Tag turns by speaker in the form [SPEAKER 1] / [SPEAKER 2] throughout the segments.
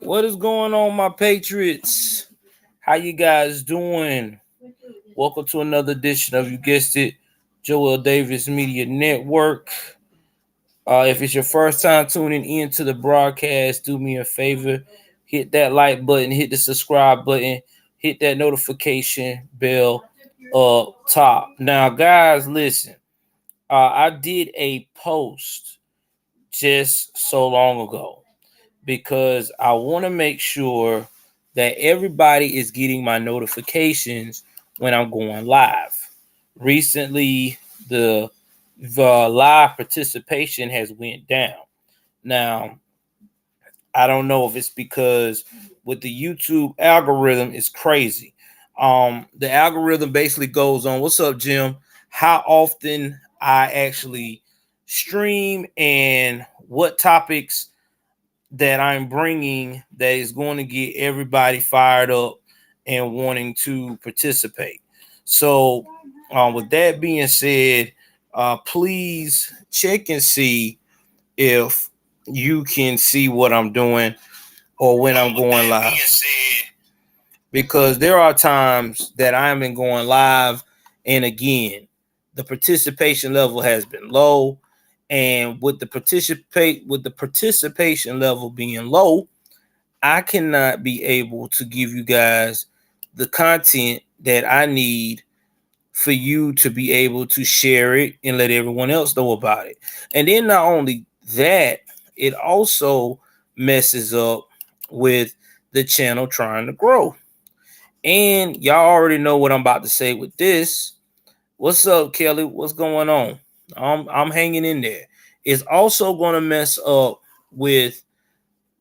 [SPEAKER 1] What is going on, my Patriots? How you guys doing? Welcome to another edition of, you guessed it, Joel Davis Media Network. If it's your first time tuning into the broadcast, do me a favor, hit that like button, hit the subscribe button, hit that notification bell up top. Now, guys, listen. I did a post just so long ago because I want to make sure that everybody is getting my notifications when I'm going live. Recently, the live participation has went down. Now, I don't know if it's because with the YouTube algorithm, it's crazy. The algorithm basically goes on, what's up, Jim? How often I actually stream and what topics that I'm bringing that is going to get everybody fired up and wanting to participate. So, with that being said, please check and see if you can see what I'm doing or when I'm going live. Because there are times that I'm in going live, and again, the participation level has been low. And with the participation level being low, I cannot be able to give you guys the content that I need for you to be able to share it and let everyone else know about it. And then not only that, it also messes up with the channel trying to grow. And y'all already know what I'm about to say with this. What's up, Kelly? What's going on? I'm hanging in there. It's also going to mess up with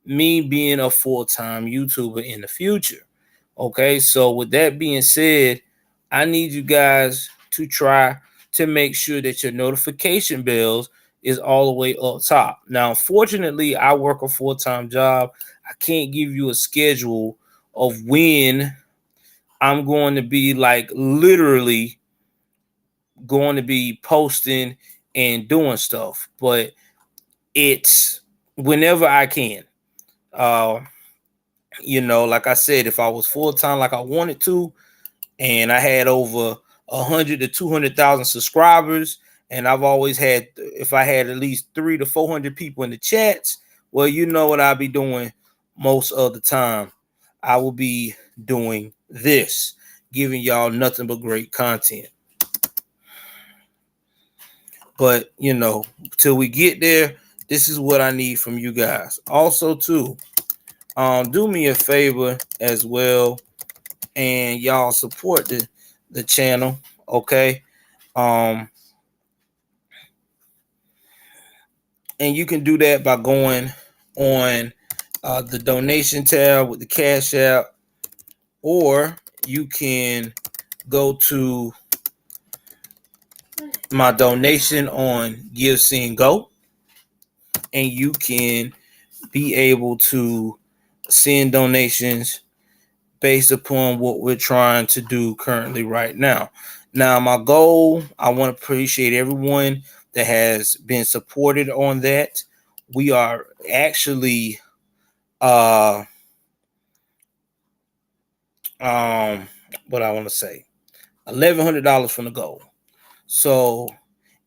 [SPEAKER 1] me being a full-time YouTuber in the future. Okay, so with that being said, I need you guys to try to make sure that your notification bells is all the way up top. Now, unfortunately, I work a full-time job. I can't give you a schedule of when I'm going to be like literally going to be posting and doing stuff, but it's whenever I can. Uh, like I said, if I was full time like I wanted to, and I had over 100 to 200,000 subscribers, and I've always had, if I had at least 300 to 400 people in the chats, well, you know what I'll be doing most of the time. I will be doing this, giving y'all nothing but great content. But till we get there, this is what I need from you guys. Also, too, do me a favor as well, and y'all support the channel, okay? Um, and you can do that by going on the donation tab with the Cash App, or you can go to my donation on Give Send Go, and you can be able to send donations based upon what we're trying to do currently right now. Now, my goal, I want to appreciate everyone that has been supported on that. We are actually what I want to say, $1,100 from the goal. So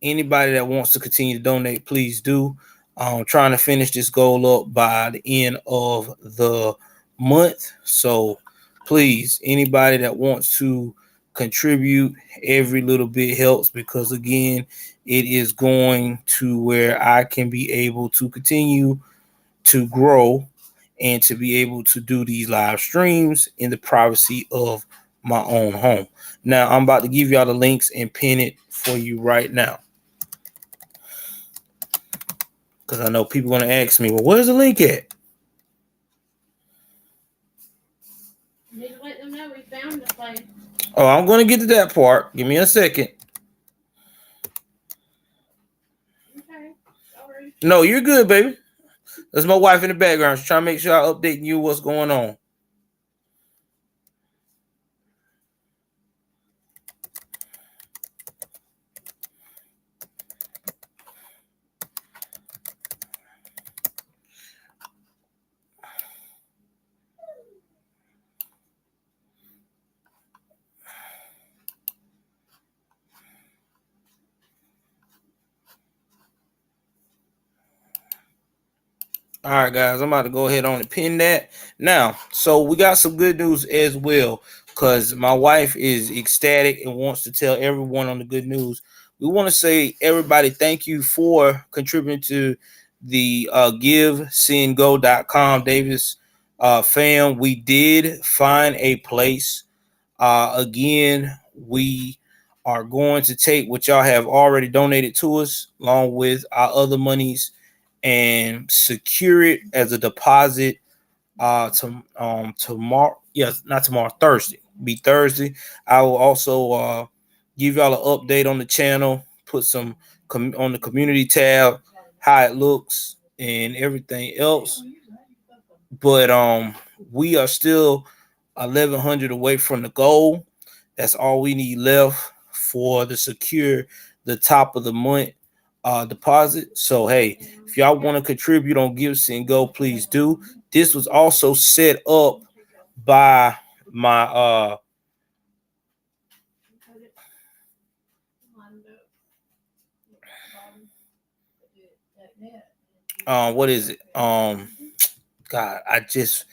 [SPEAKER 1] anybody that wants to continue to donate, please do. I'm trying to finish this goal up by the end of the month. So please, anybody that wants to contribute, every little bit helps, because again, it is going to where I can be able to continue to grow and to be able to do these live streams in the privacy of my own home. Now, I'm about to give y'all the links and pin it for you right now, because I know people want to ask me, well, where's the link at?
[SPEAKER 2] You need to let them know we found the place.
[SPEAKER 1] Oh, I'm going to get to that part. Give me a second.
[SPEAKER 2] Okay, sorry.
[SPEAKER 1] No, you're good, baby. That's my wife in the background. She's trying to make sure I'm updating you what's going on. All right, guys, I'm about to go ahead on and pin that now. So we got some good news as well, because my wife is ecstatic and wants to tell everyone on the good news. We want to say everybody thank you for contributing to the GiveSendGo.com Davis fam. We did find a place. Again, we are going to take what y'all have already donated to us, along with our other monies, and secure it as a deposit tomorrow. Yes, not tomorrow, Thursday. Be Thursday. I will also give y'all an update on the channel, put some on the community tab, how it looks and everything else. But we are still 1100 away from the goal. That's all we need left for the secure the top of the month deposit. So hey, if y'all want to contribute on Give Send Go, please do. This was also set up by my what is it? God, I just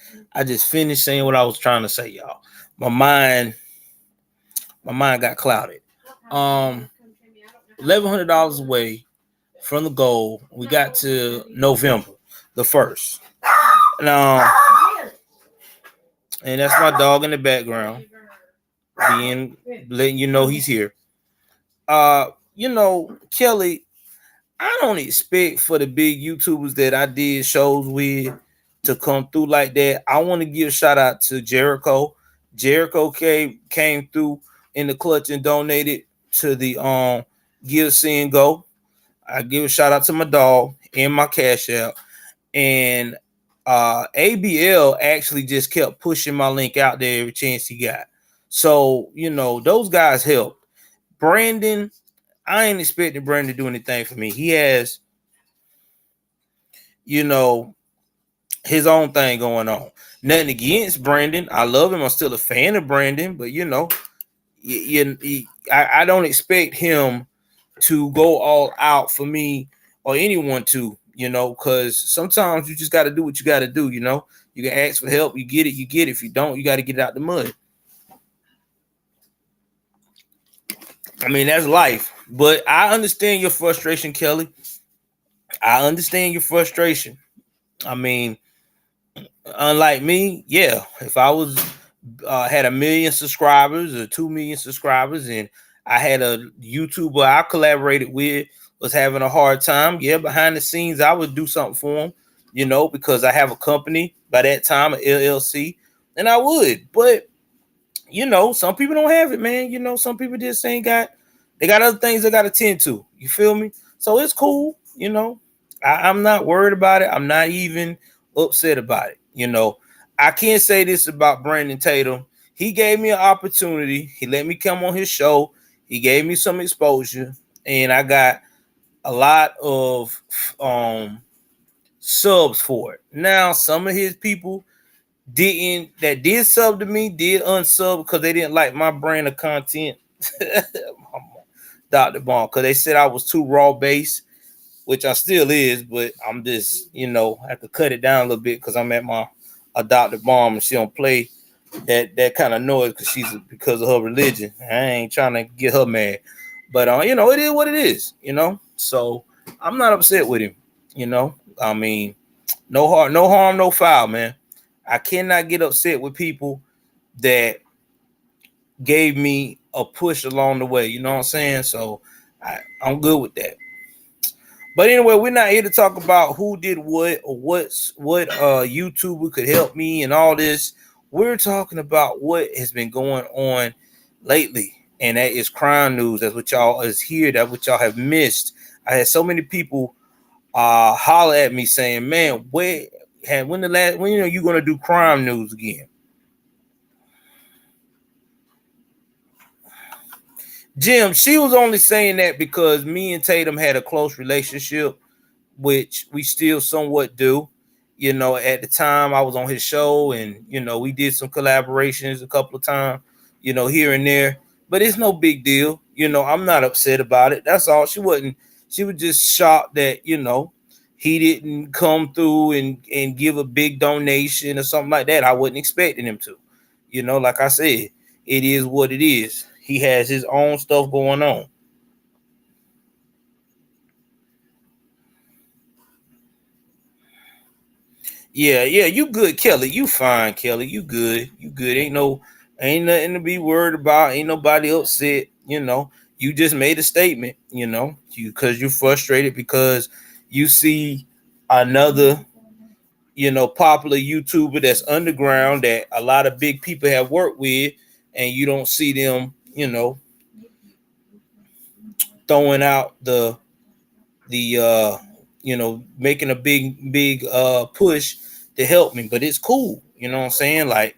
[SPEAKER 1] finished saying what I was trying to say, y'all. My mind got clouded. Um $1,100 away from the goal. We got to November the 1st. Now, and that's my dog in the background, being letting you know he's here. Kelly, I don't expect for the big YouTubers that I did shows with to come through like that. I want to give a shout out to Jericho. Jericho came through in the clutch and donated to the Give Send Go. I give a shout out to my dog and my cash out. And ABL actually just kept pushing my link out there every chance he got. So, those guys helped. Brandon, I ain't expecting Brandon to do anything for me. He has, his own thing going on. Nothing against Brandon. I love him. I'm still a fan of Brandon, but I don't expect him to go all out for me or anyone to, because sometimes you just got to do what you got to do. You can ask for help, you get it, you get it. If you don't, you got to get it out the mud. I mean, that's life. But I understand your frustration, Kelly. I understand your frustration. I mean, unlike me, yeah, if I was had 1 million subscribers or 2 million subscribers, and I had a YouTuber I collaborated with was having a hard time, yeah, behind the scenes I would do something for him, because I have a company by that time, an LLC, and I would. But some people don't have it, man. Some people just ain't got. They got other things they got to tend to. You feel me? So it's cool. I'm not worried about it. I'm not even upset about it. I can't say this about Brandon Tatum. He gave me an opportunity. He let me come on his show. He gave me some exposure, and I got a lot of subs for it. Now, some of his people did sub to me, did unsub because they didn't like my brand of content. Dr. Bomb, because they said I was too raw based, which I still is, but I'm just, I have to cut it down a little bit because I'm at my Dr. Bomb and she don't play that kind of noise because of her religion. I ain't trying to get her mad. But it is what it is, So I'm not upset with him, I mean, no harm, no foul, man. I cannot get upset with people that gave me a push along the way. You know what I'm saying? So I'm good with that. But anyway, we're not here to talk about who did what or what YouTuber could help me and all this. We're talking about what has been going on lately, and that is crime news. That's what y'all is here. That's what y'all have missed. I had so many people holler at me saying, "Man, when you gonna do crime news again?" Jim, she was only saying that because me and Tatum had a close relationship, which we still somewhat do. At the time I was on his show, and we did some collaborations a couple of times, here and there. But it's no big deal. I'm not upset about it. That's all. She wasn't. She was just shocked that he didn't come through and give a big donation or something like that. I wasn't expecting him to. Like I said, it is what it is. He has his own stuff going on. Yeah, yeah, you good, Kelly. You fine, Kelly. You good. You good. Ain't nothing to be worried about. Ain't nobody upset. You just made a statement. Because you're frustrated because you see another, popular YouTuber that's underground that a lot of big people have worked with, and you don't see them, throwing out the making a big push to help me. But it's cool. You know what I'm saying? Like,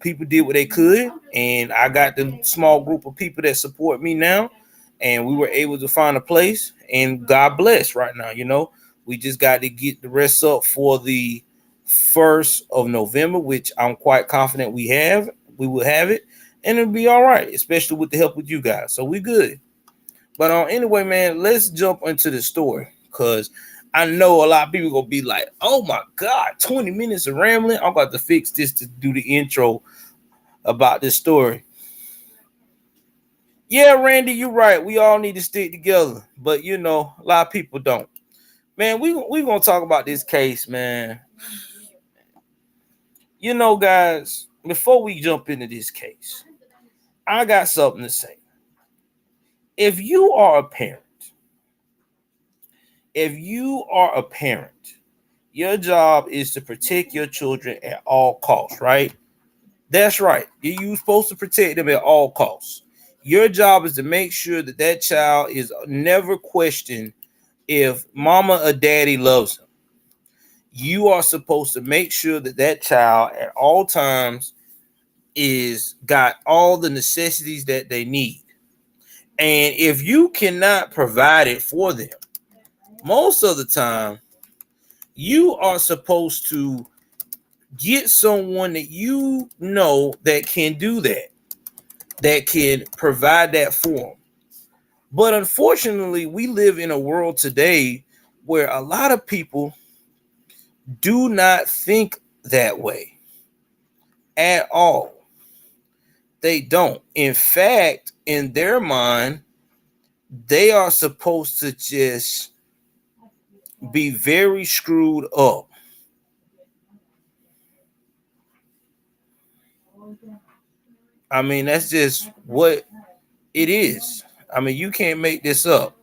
[SPEAKER 1] people did what they could, and I got the small group of people that support me now, and we were able to find a place, and God bless right now. We just got to get the rest up for the 1st of November, which I'm quite confident we will have it, and it'll be all right, especially with the help with you guys. So we good. But anyway, man, let's jump into the story, because I know a lot of people gonna be like, "Oh my God, 20 minutes of rambling." I'm about to fix this to do the intro about this story. Yeah, Randy, you're right. We all need to stick together, but a lot of people don't. Man, we gonna talk about this case, man. Guys, before we jump into this case, I got something to say. If you are a parent, if you are a parent, your job is to protect your children at all costs, right? That's right. You're supposed to protect them at all costs. Your job is to make sure that that child is never questioned if mama or daddy loves him. You are supposed to make sure that that child at all times is got all the necessities that they need. And if you cannot provide it for them, most of the time, you are supposed to get someone that that can do that can provide that for them. But unfortunately, we live in a world today where a lot of people do not think that way at all. They don't. In fact, in their mind, they are supposed to just be very screwed up. I mean, that's just what it is. I mean, you can't make this up.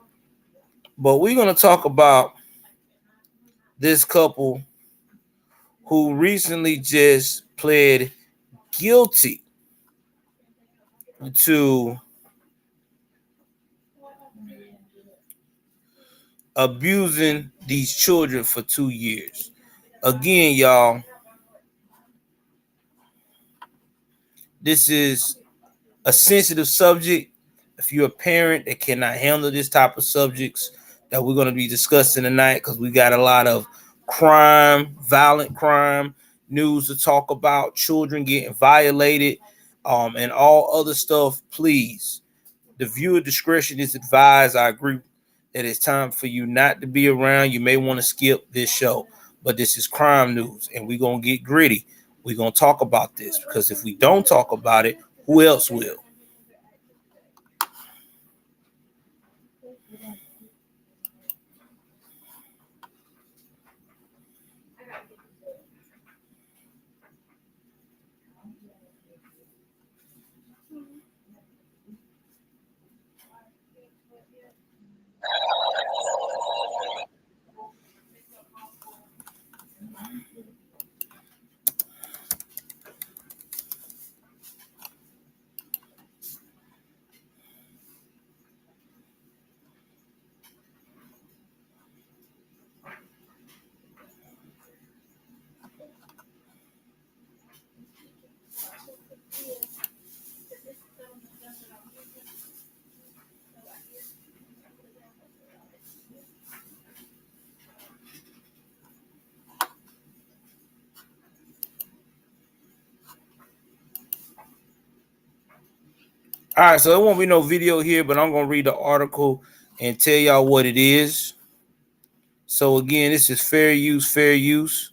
[SPEAKER 1] But we're going to talk about this couple who recently just pled guilty to abusing these children for 2 years. Again, y'all, this is a sensitive subject. If you're a parent that cannot handle this type of subjects that we're going to be discussing tonight, because we got a lot of crime, violent crime news to talk about, children getting violated, and all other stuff, please. The viewer discretion is advised. I agree that it's time for you not to be around. You may want to skip this show, but this is crime news, and we're going to get gritty. We're going to talk about this, because if we don't talk about it, who else will? All right, so there won't be no video here, but I'm gonna read the article and tell y'all what it is. So again, this is fair use, fair use.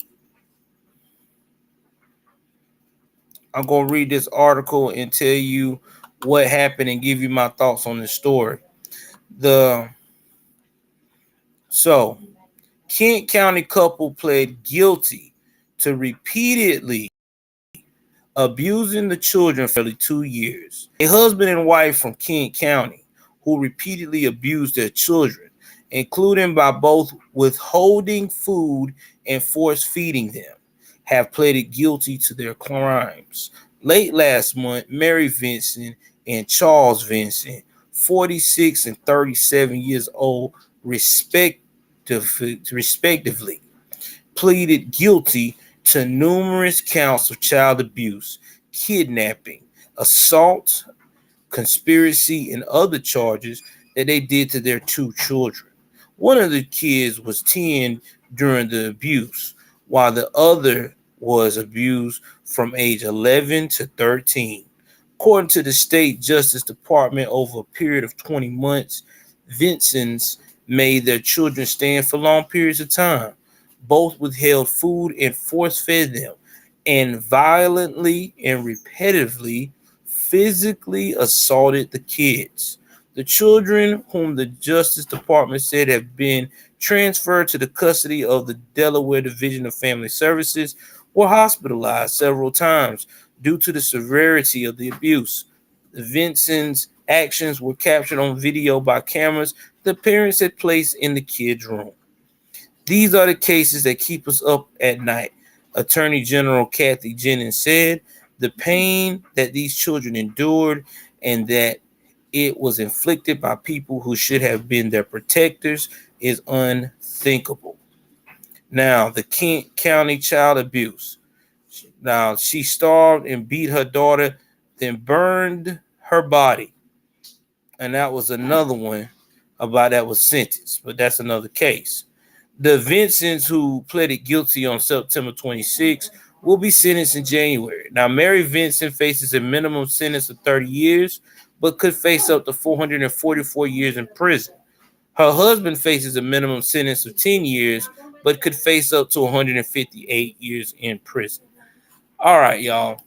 [SPEAKER 1] I'm going to read this article and tell you what happened and give you my thoughts on this story. The so Kent County couple pled guilty to repeatedly abusing the children for nearly 2 years. A husband and wife from Kent County who repeatedly abused their children, including by both withholding food and force feeding them, have pleaded guilty to their crimes. Late last month, Mary Vincent and Charles Vincent, 46 and 37 years old, respectively, pleaded guilty to numerous counts of child abuse, kidnapping, assault, conspiracy, and other charges that they did to their two children. One of the kids was 10 during the abuse, while the other was abused from age 11 to 13. According to the state Justice Department, over a period of 20 months, Vincent's made their children stand for long periods of time. Both withheld food and force fed them, and violently and repetitively physically assaulted the kids. The children, whom the Justice Department said have been transferred to the custody of the Delaware Division of Family Services, were hospitalized several times due to the severity of the abuse. Vincent's actions were captured on video by cameras the parents had placed in the kids' room. These are the cases that keep us up at night, Attorney General Kathy Jennings said. The pain that these children endured and that it was inflicted by people who should have been their protectors is unthinkable. Now, the Kent County child abuse. Now, she starved and beat her daughter, then burned her body. And that was another one about that was sentenced, but that's another case. The Vincents who pleaded guilty on September 26 will be sentenced in January. Now, Mary Vincent faces a minimum sentence of 30 years, but could face up to 444 years in prison. Her husband faces a minimum sentence of 10 years, but could face up to 158 years in prison. All right, y'all.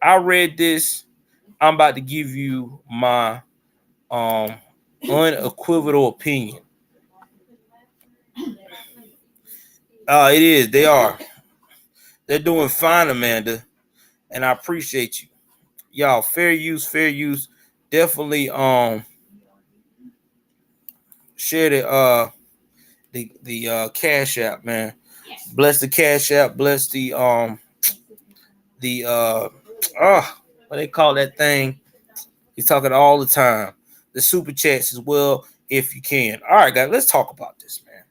[SPEAKER 1] I read this. I'm about to give you my um unequivocal opinion. It is. They are. They're doing fine, Amanda, and I appreciate you, y'all. Fair use, fair use. Definitely share the Cash App, man. Bless the Cash App. Bless the what they call that thing. He's talking all the time. The super chats as well, if you can. All right, guys, let's talk about this, man.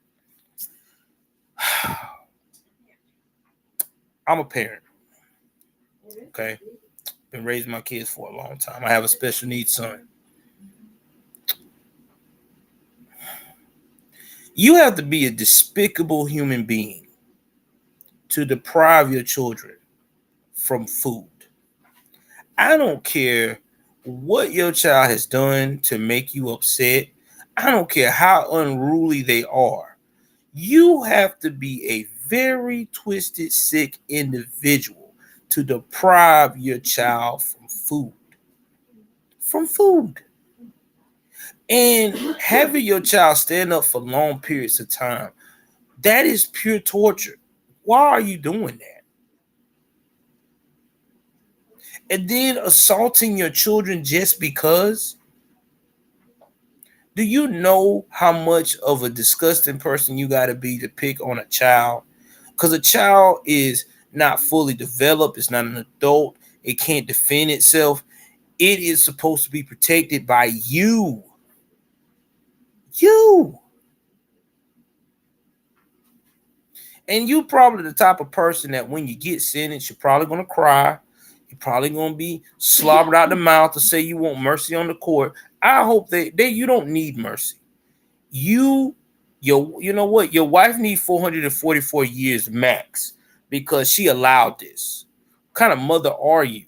[SPEAKER 1] I'm a parent. Okay. Been raising my kids for a long time. I have a special needs son. You have to be a despicable human being to deprive your children from food. I don't care what your child has done to make you upset. I don't care how unruly they are. You have to be a very twisted, sick individual to deprive your child from food. From food. And having your child stand up for long periods of time, that is pure torture. Why are you doing that? And then assaulting your children just because? Do you know how much of a disgusting person you got to be to pick on a child? Because a child is not fully developed, it's not an adult, it can't defend itself. It is supposed to be protected by you. You. And you probably the type of person that when you get sentenced, you're probably going to cry. You're probably going to be slobbered out the mouth to say you want mercy on the court. I hope they you don't need mercy. You know what? Your wife needs 444 years max because she allowed this. What kind of mother are you?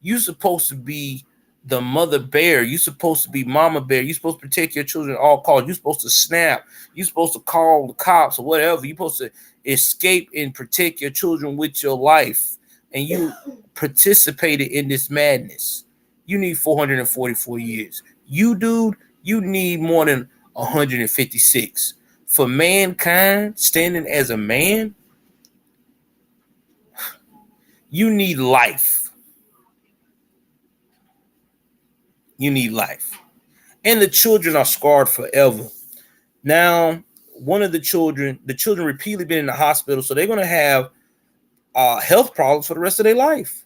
[SPEAKER 1] You're supposed to be the mother bear. You're supposed to be mama bear. You're supposed to protect your children at all costs. You're supposed to snap. You're supposed to call the cops or whatever. You're supposed to escape and protect your children with your life. And you participated in this madness. You need 444 years. You, dude, you need more than 156. For mankind, standing as a man, you need life. You need life. And the children are scarred forever. Now, one of the children repeatedly been in the hospital, so they're going to have health problems for the rest of their life.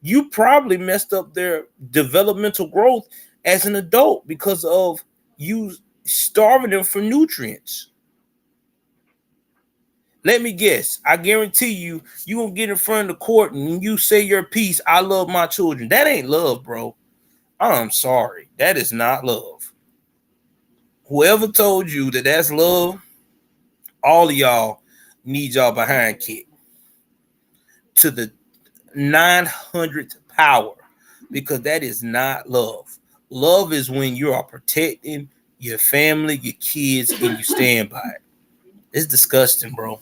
[SPEAKER 1] You probably messed up their developmental growth as an adult because of you starving them for nutrients. Let me guess. I guarantee you, you gonna get in front of the court and you say your piece. I love my children. That ain't love, bro. I'm sorry. That is not love. Whoever told you that that's love, all of y'all need y'all behind kick to the 900th power, because that is not love. Love is when you are protecting your family, your kids, and you stand by it. It's disgusting, bro.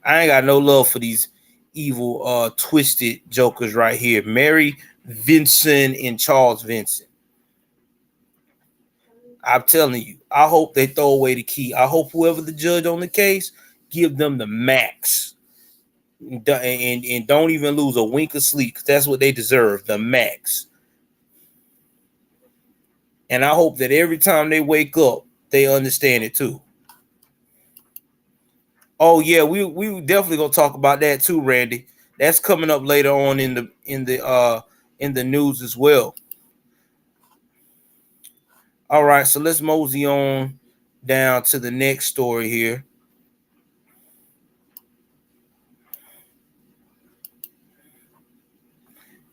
[SPEAKER 1] I ain't got no love for these evil, twisted jokers right here. Mary Vincent and Charles Vincent. I'm telling you, I hope they throw away the key. I hope whoever the judge on the case give them the max. And don't even lose a wink of sleep, because that's what they deserve, the max. And I hope that every time they wake up, they understand it too. Oh yeah, we definitely gonna talk about that too, Randy. That's coming up later on in the news as well. All right, so let's mosey on down to the next story here.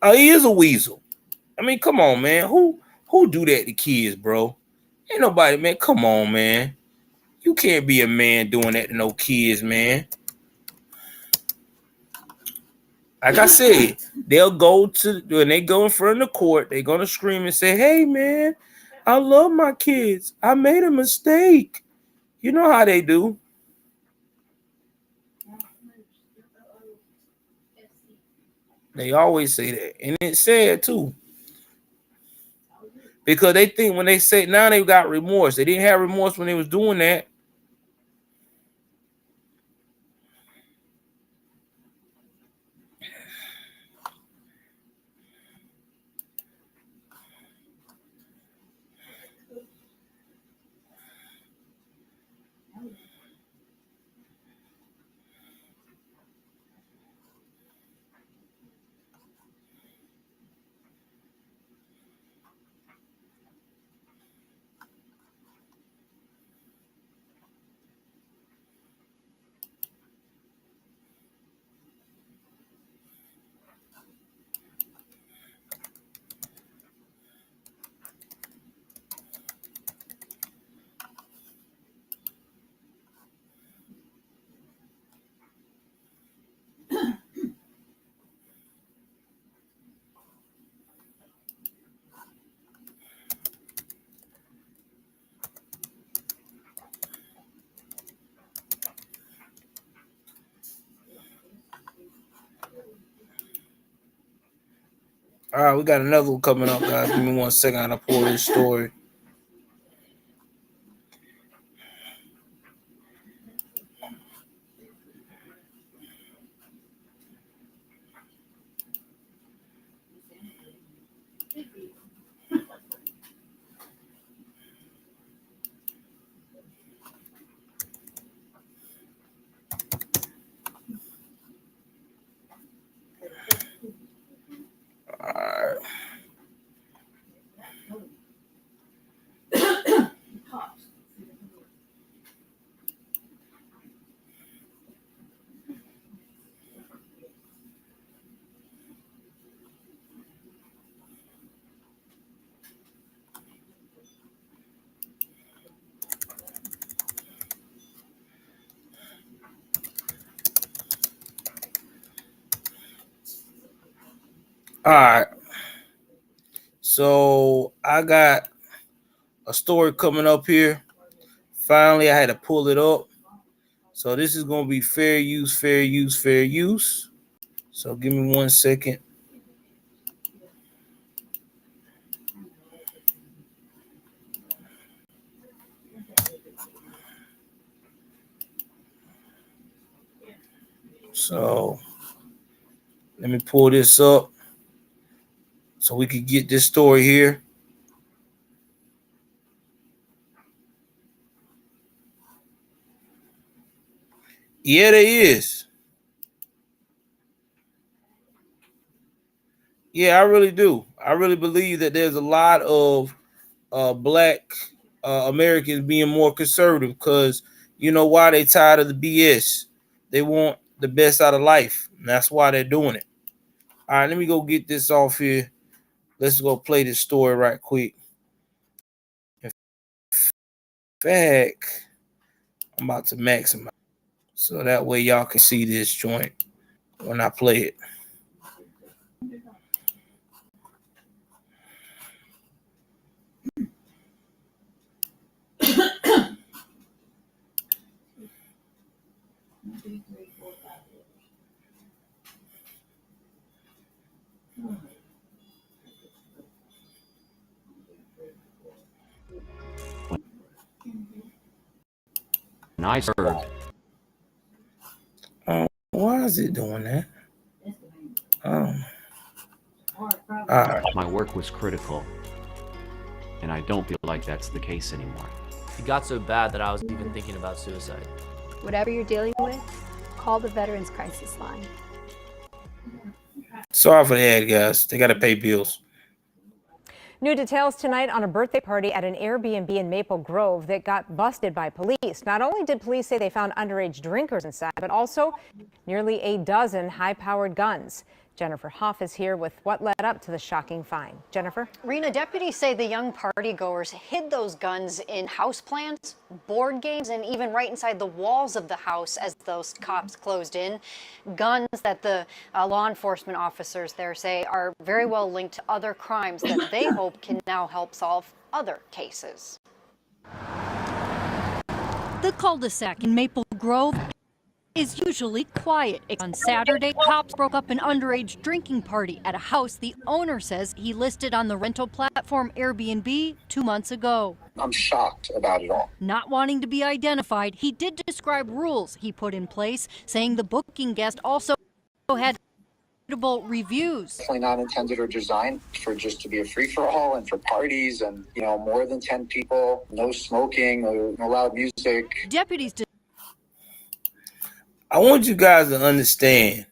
[SPEAKER 1] He is a weasel. I mean, come on, man. Who do that to kids, bro? Ain't nobody, man. Come on, man. You can't be a man doing that to no kids, man. Like I said, they'll go to when they go in front of the court, they're gonna scream and say, "Hey, man, I love my kids. I made a mistake." You know how they do. They always say that, and it's sad too, because they think when they say now they got remorse. They didn't have remorse when they was doing that. All right, we got another one coming up, guys. Give me 1 second. I'll pull this story. All right. All right. So I got a story coming up here. Finally, I had to pull it up. So this is going to be fair use, fair use, fair use. So give me 1 second. So let me pull this up so we can get this story here. Yeah, there is. Yeah, I really do. I really believe that there's a lot of black Americans being more conservative because you know why? They tired of the BS. They want the best out of life. And that's why they're doing it. All right, let me go get this off here. Let's go play this story right quick. In fact, I'm about to maximize so that way y'all can see this joint when I play it.
[SPEAKER 3] I heard.
[SPEAKER 1] Why is it doing that? All right.
[SPEAKER 3] My work was critical, and I don't feel like that's the case anymore.
[SPEAKER 4] It got so bad that I was even thinking about suicide.
[SPEAKER 5] Whatever you're dealing with, call the Veterans Crisis Line.
[SPEAKER 1] Sorry for the ad, guys. They got to pay bills.
[SPEAKER 6] New details tonight on a birthday party at an Airbnb in Maple Grove that got busted by police. Not only did police say they found underage drinkers inside, but also nearly a dozen high-powered guns. Jennifer Hoff is here with what led up to the shocking find. Jennifer?
[SPEAKER 7] Rena, deputies say the young partygoers hid those guns in house plants, board games, and even right inside the walls of the house as those cops closed in. Guns that the law enforcement officers there say are very well linked to other crimes that they hope can now help solve other cases.
[SPEAKER 8] The cul-de-sac in Maple Grove is usually quiet. On Saturday, cops broke up an underage drinking party at a house the owner says he listed on the rental platform Airbnb 2 months ago.
[SPEAKER 9] I'm shocked about it all.
[SPEAKER 8] Not wanting to be identified, he did describe rules he put in place, saying the booking guest also had reviews.
[SPEAKER 9] Definitely not intended or designed for just to be a free-for-all and for parties and, you know, more than 10 people, no smoking, no loud music.
[SPEAKER 8] Deputies
[SPEAKER 1] I want you guys to understand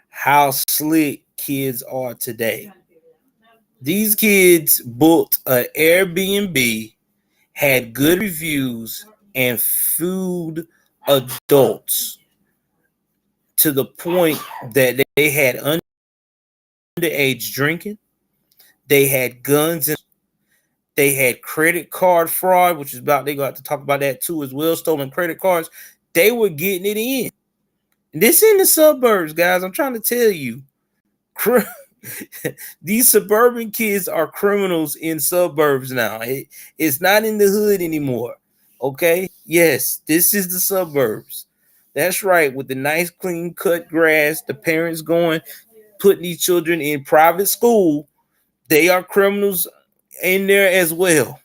[SPEAKER 1] how slick kids are today. These kids booked an Airbnb, had good reviews, and fooled adults to the point that they had underage drinking, they had guns, and they had credit card fraud, which is about, they're going to have to talk about that too as well, stolen credit cards. They were getting it in. This in the suburbs, guys. I'm trying to tell you. These suburban kids are criminals in suburbs now. It's not in the hood anymore. Okay? Yes, this is the suburbs. That's right. With the nice, clean cut grass, the parents going, putting these children in private school. They are criminals in there as well.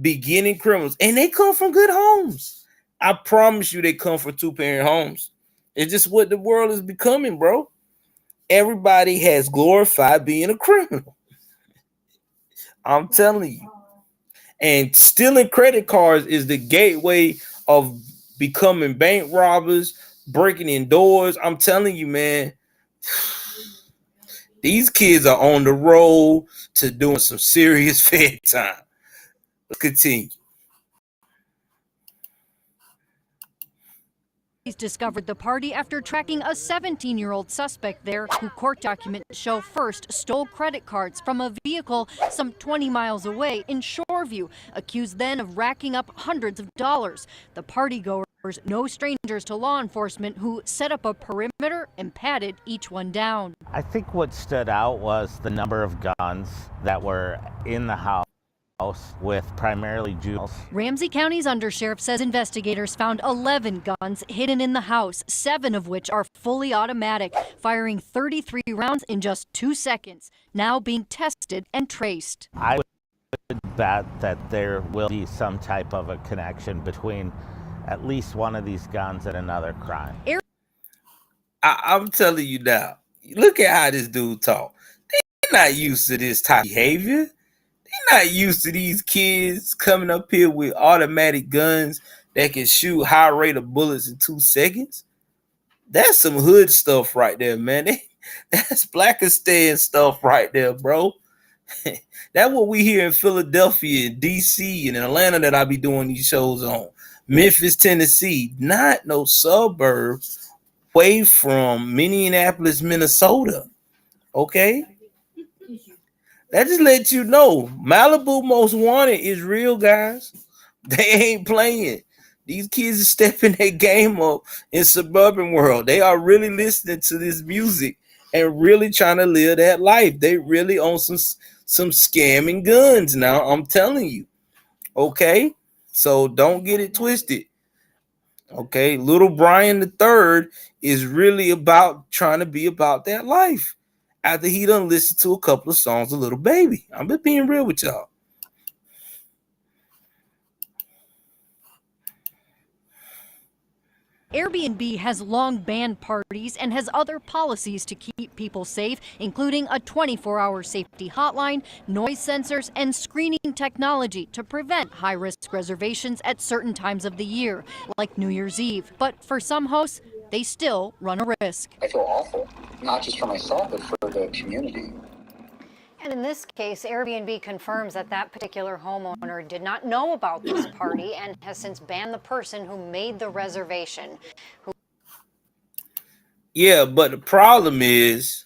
[SPEAKER 1] Beginning criminals. And they come from good homes. I promise you they come from two-parent homes. It's just what the world is becoming, bro. Everybody has glorified being a criminal. I'm telling you. And stealing credit cards is the gateway of becoming bank robbers, breaking in doors. I'm telling you, man. These kids are on the road to doing some serious fair time. Let's continue.
[SPEAKER 8] He's discovered the party after tracking a 17-year-old suspect there who court documents show first stole credit cards from a vehicle some 20 miles away in Shoreview, accused then of racking up hundreds of dollars. The partygoer no strangers to law enforcement, who set up a perimeter and patted each one down.
[SPEAKER 10] I think what stood out was the number of guns that were in the house with primarily juveniles.
[SPEAKER 8] Ramsey County's undersheriff says investigators found 11 guns hidden in the house, 7 of which are fully automatic, firing 33 rounds in just 2 seconds, now being tested and traced.
[SPEAKER 10] I would bet that there will be some type of a connection between at least one of these guns and another crime.
[SPEAKER 1] I'm telling you now, look at how this dude talk. They're not used to this type of behavior. They're not used to these kids coming up here with automatic guns that can shoot high rate of bullets in 2 seconds. That's some hood stuff right there, man. That's Blackistan stuff right there, bro. That's what we hear in Philadelphia, DC, and Atlanta that I be doing these shows on. Memphis, Tennessee, not no suburb away from Minneapolis, Minnesota. Okay? That just lets you know Malibu Most Wanted is real, guys. They ain't playing. These kids are stepping their game up in suburban world. They are really listening to this music and really trying to live that life. They really own some scamming guns now, I'm telling you. Okay? So don't get it twisted. Okay? Little Brian III is really about trying to be about that life after he done listened to a couple of songs of Little Baby. I'm just being real with y'all.
[SPEAKER 8] Airbnb has long banned parties and has other policies to keep people safe, including a 24-hour safety hotline, noise sensors, and screening technology to prevent high-risk reservations at certain times of the year, like New Year's Eve. But for some hosts, they still run a risk.
[SPEAKER 9] I feel awful, not just for myself, but for the community.
[SPEAKER 7] And in this case, Airbnb confirms that that particular homeowner did not know about this party and has since banned the person who made the reservation.
[SPEAKER 1] Yeah, but the problem is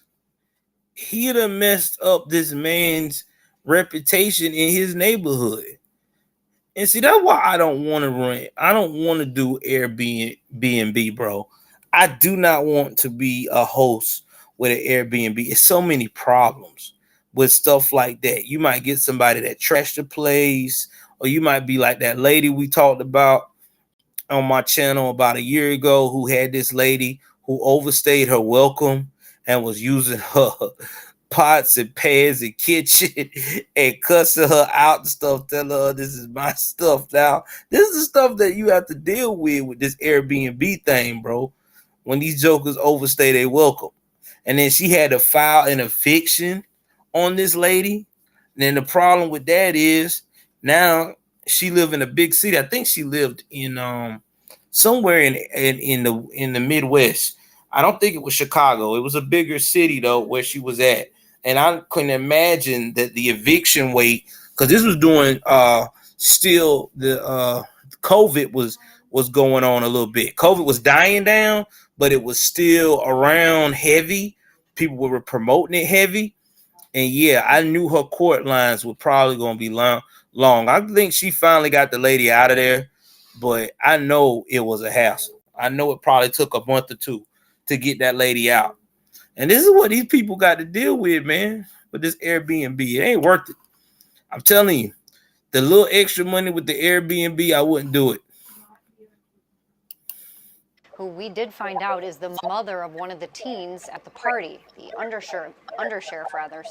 [SPEAKER 1] he done messed up this man's reputation in his neighborhood. And see, that's why I don't want to rent. I don't want to do Airbnb, bro. I do not want to be a host with an Airbnb. It's so many problems with stuff like that. You might get somebody that trashed the place, or you might be like that lady we talked about on my channel about a year ago who had this lady who overstayed her welcome and was using her pots and pans and kitchen and cussing her out and stuff, telling her this is my stuff now. This is the stuff that you have to deal with this Airbnb thing, bro, when these jokers overstay their welcome. And then she had to file an eviction on this lady. And then the problem with that is now she lived in a big city. I think she lived in somewhere in the Midwest. I don't think it was Chicago. It was a bigger city though where she was at. And I couldn't imagine that the eviction rate, because this was during still the COVID was going on a little bit. COVID was dying down, but it was still around heavy. People were promoting it heavy. And yeah, I knew her court lines were probably going to be long. I think she finally got the lady out of there, but I know it was a hassle. I know it probably took a month or two to get that lady out. And this is what these people got to deal with, man, with this Airbnb. It ain't worth it. I'm telling you, the little extra money with the Airbnb, I wouldn't do it.
[SPEAKER 7] Who we did find out is the mother of one of the teens at the party. The undersheriff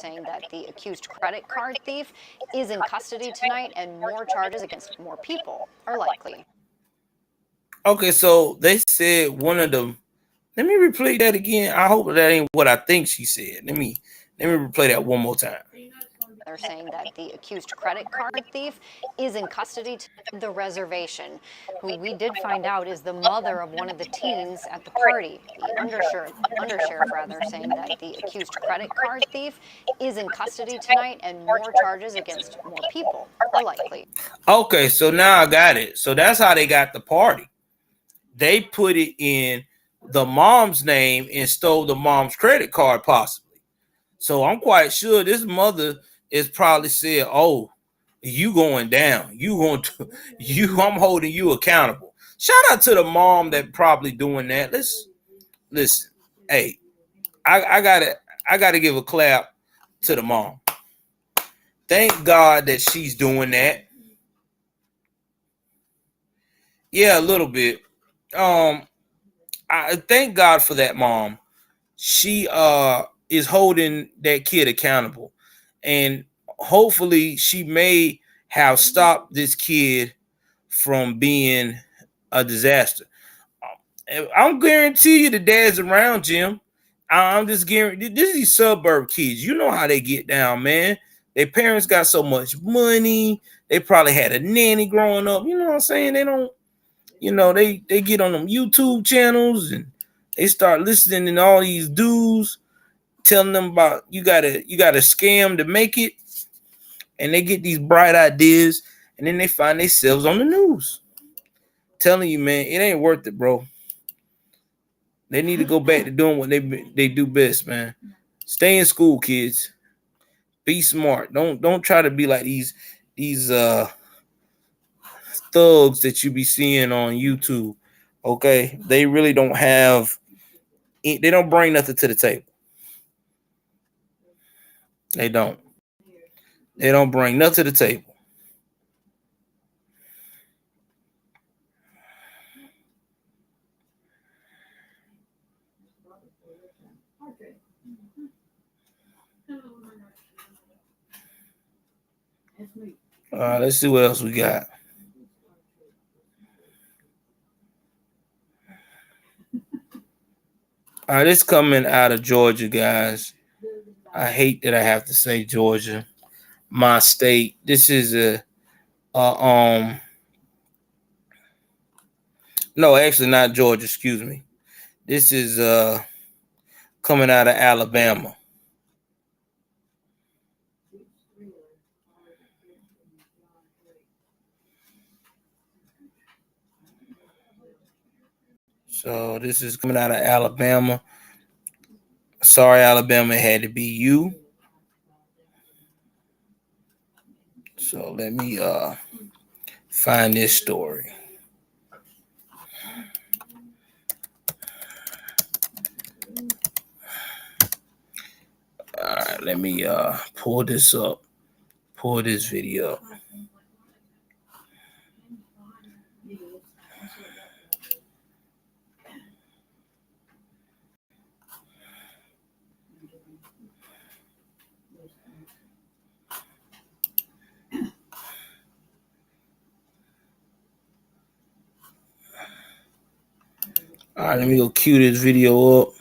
[SPEAKER 7] saying that the accused credit card thief is in custody tonight and more charges against more people are likely.
[SPEAKER 1] Okay, so they said one of them. Let me replay that again. I hope that ain't what I think she said. Let me replay that one more time.
[SPEAKER 7] They're saying that the accused credit card thief is in custody to the reservation. Who we did find out is the mother of one of the teens at the party. The undersheriff saying that the accused credit card thief is in custody tonight and more charges against more people are likely.
[SPEAKER 1] Okay, so now I got it. So that's how they got the party. They put it in the mom's name and stole the mom's credit card, possibly. So I'm quite sure this mother is probably said, "Oh, you going down? I'm holding you accountable." Shout out to the mom that probably doing that. Listen. Hey, I gotta give a clap to the mom. Thank God that she's doing that. Yeah, a little bit. I thank God for that mom. She is holding that kid accountable, and hopefully she may have stopped this kid from being a disaster. I'm guarantee you the dad's around, Jim. I'm just guaranteed. This is these suburb kids. You know how they get down, man. Their parents got so much money. They probably had a nanny growing up. You know what I'm saying? They don't, they get on them YouTube channels and they start listening to all these dudes telling them about you gotta scam to make it. And they get these bright ideas and then they find themselves on the news. Telling you, man, it ain't worth it, bro. They need to go back to doing what they do best, man. Stay in school, kids. Be smart. Don't try to be like these thugs that you be seeing on YouTube. Okay, they really don't have. They don't bring nothing to the table. They don't. They don't bring nothing to the table. All right, let's see what else we got. All right, this coming out of Georgia, guys. I hate that I have to say Georgia, my state. This is no, actually not Georgia, excuse me. This is coming out of Alabama. So this is coming out of Alabama. Sorry, Alabama, it had to be you. So let me find this story. All right, let me pull this up. Pull this video up. All right, let me go cue this video up.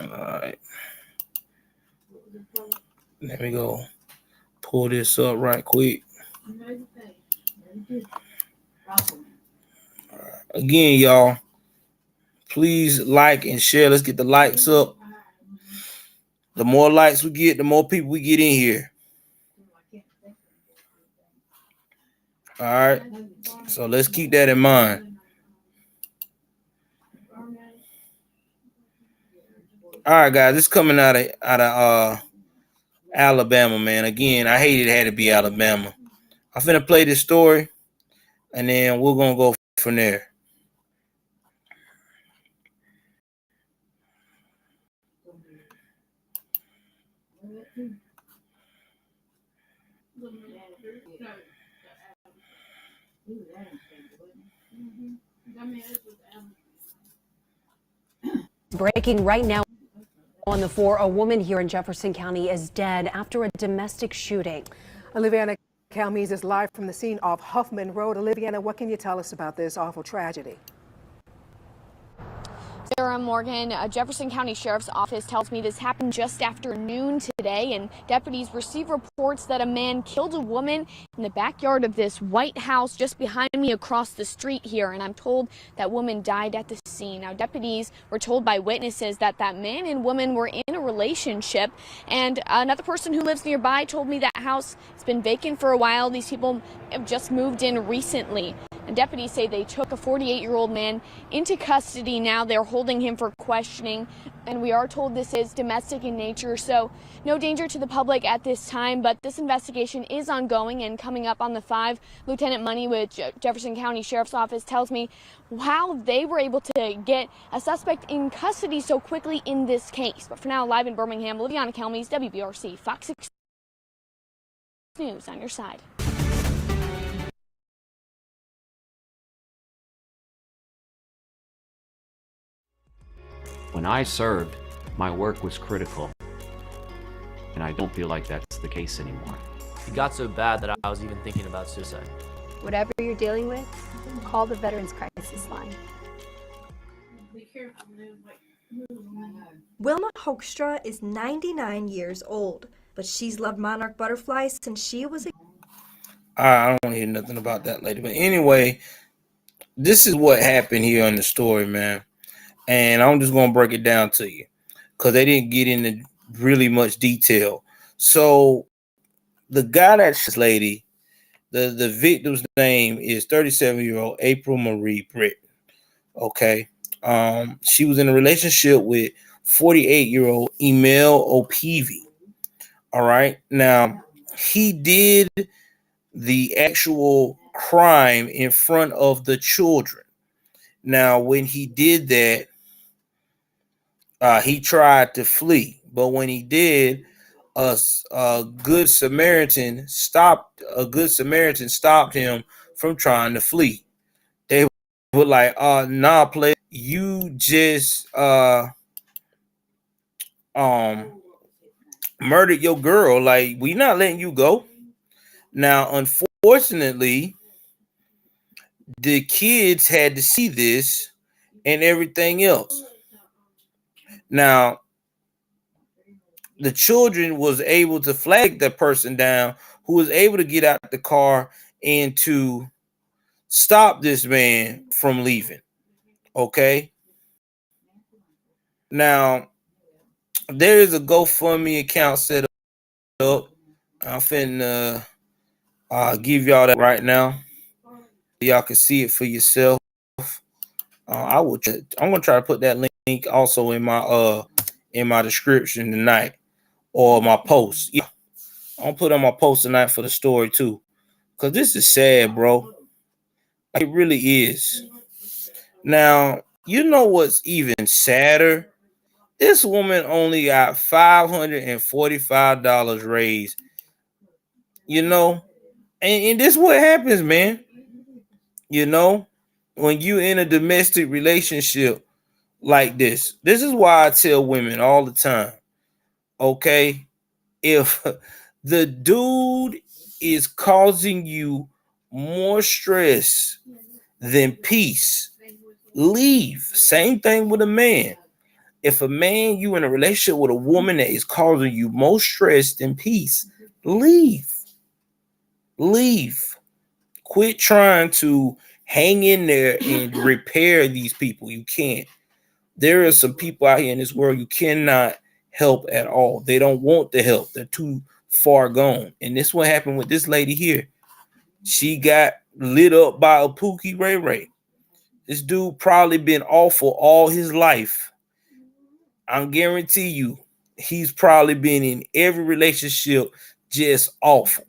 [SPEAKER 1] All right. Let me go pull this up right quick. Again, y'all, please like and share. Let's get the likes up. The more likes we get, the more people we get in here. All right. So let's keep that in mind. All right, guys, it's coming out of Alabama, man. Again, I hate it had to be Alabama. I'm finna play this story, and then we're gonna go from there.
[SPEAKER 11] Breaking right now on the 4, a woman here in Jefferson County is dead after a domestic shooting.
[SPEAKER 12] Oliviana Calmes is live from the scene off Huffman Road. Oliviana, what can you tell us about this awful tragedy?
[SPEAKER 13] Sarah Morgan, a Jefferson County Sheriff's Office tells me this happened just after noon today, and deputies received reports that a man killed a woman in the backyard of this White House just behind me across the street here, and I'm told that woman died at the scene. Now, deputies were told by witnesses that that man and woman were in a relationship, and another person who lives nearby told me that house has been vacant for a while. These people have just moved in recently. And deputies say they took a 48-year-old man into custody. Now they're holding him for questioning. And we are told this is domestic in nature, so no danger to the public at this time. But this investigation is ongoing, and coming up on the 5, Lieutenant Money with Jefferson County Sheriff's Office tells me how they were able to get a suspect in custody so quickly in this case. But for now, live in Birmingham, Liviana Kelmes, WBRC, Fox 6 News on your side.
[SPEAKER 3] When I served, my work was critical, and I don't feel like that's the case anymore.
[SPEAKER 4] It got so bad that I was even thinking about suicide.
[SPEAKER 5] Whatever you're dealing with, call the Veterans Crisis Line.
[SPEAKER 14] Wilma Hoekstra is 99 years old, but she's loved monarch butterflies since she was a...
[SPEAKER 1] I don't want to hear nothing about that later. But anyway, this is what happened here on the story, man. And I'm just going to break it down to you because they didn't get into really much detail. So the guy that's this lady, the victim's name is 37-year-old April Marie Britt. Okay. She was in a relationship with 48-year-old Emil O'Peavy. All right. Now, he did the actual crime in front of the children. Now, when he did that, he tried to flee, but when he did, a good Samaritan stopped him from trying to flee. They were like, nah, play, you just murdered your girl. Like, we not letting you go. Now, unfortunately, the kids had to see this and everything else. Now, the children was able to flag that person down, who was able to get out the car and to stop this man from leaving. Okay. Now, there is a GoFundMe account set up. I'm finna give y'all that right now. Y'all can see it for yourself. I'm gonna try to put that link also in my description tonight, or my post. Yeah, I'll put on my post tonight for the story too, because this is sad, bro. It really is. Now, you know what's even sadder? This woman only got $545 raised. You know, and this is what happens, man. You know, when you in a domestic relationship like this is why I tell women all the time, okay, if the dude is causing you more stress than peace, leave. Same thing with a man. If a man, you in a relationship with a woman that is causing you more stress than peace, leave. Quit trying to hang in there and repair these people. You can't. There are some people out here in this world you cannot help at all. They don't want the help. They're too far gone. And this is what happened with this lady here. She got lit up by a Pookie Ray Ray. This dude probably been awful all his life. I guarantee you, he's probably been in every relationship just awful.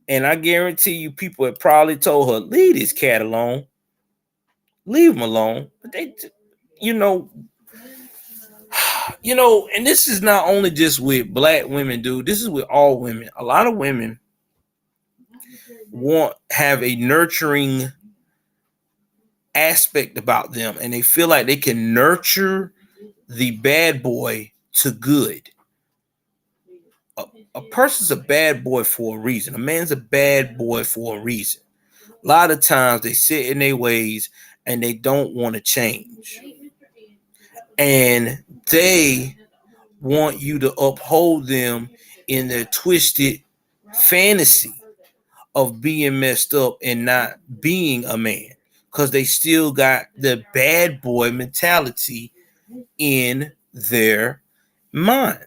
[SPEAKER 1] And I guarantee you, people have probably told her, leave this cat alone. Leave him alone. But they, you know, and this is not only just with black women, dude. This is with all women. A lot of women have a nurturing aspect about them, and they feel like they can nurture the bad boy to good. A person's a bad boy for a reason. A man's a bad boy for a reason. A lot of times they sit in their ways and they don't want to change. And they want you to uphold them in their twisted fantasy of being messed up and not being a man, because they still got the bad boy mentality in their mind.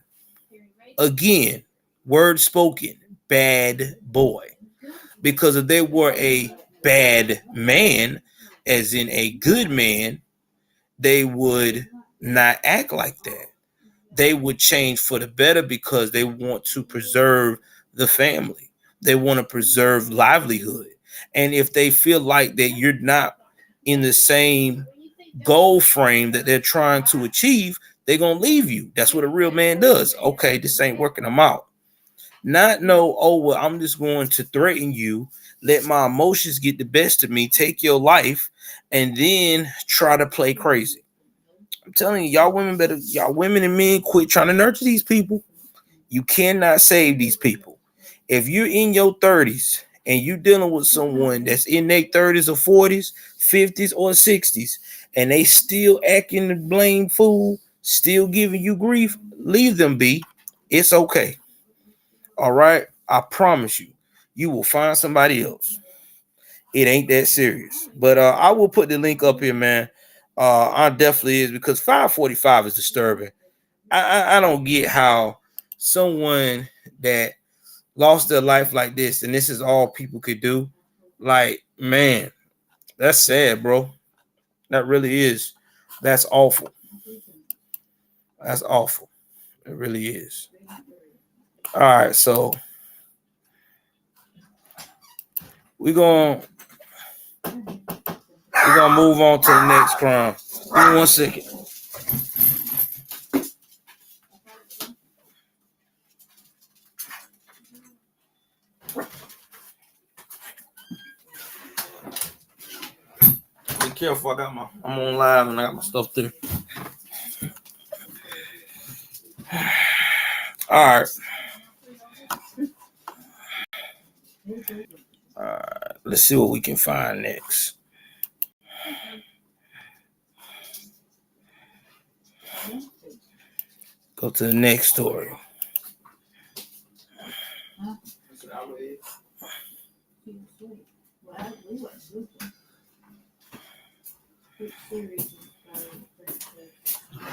[SPEAKER 1] Again, word spoken, bad boy. Because if they were a bad man, as in a good man, they would not act like that. They would change for the better because they want to preserve the family. They want to preserve livelihood. And if they feel like that you're not in the same goal frame that they're trying to achieve, they're going to leave you. That's what a real man does. Okay, this ain't working. I'm out. Not know, oh, well, I'm just going to threaten you, let my emotions get the best of me, take your life, and then try to play crazy. I'm telling you, y'all women and men, quit trying to nurture these people. You cannot save these people. If you're in your 30s and you're dealing with someone that's in their 30s or 40s, 50s or 60s, and they still acting the blame fool, still giving you grief, leave them be. It's okay. All right, I promise you, you will find somebody else. It ain't that serious. But I will put the link up here, man. I definitely is, because 545 is disturbing. I don't get how someone that lost their life like this, and this is all people could do. Like, man, that's sad, bro. That really is. That's awful. That's awful. It really is. All right, so we're gonna move on to the next crime. Give me 1 second. Be careful. I'm on live and I got my stuff there. All right. Let's see what we can find next. Go to the next story.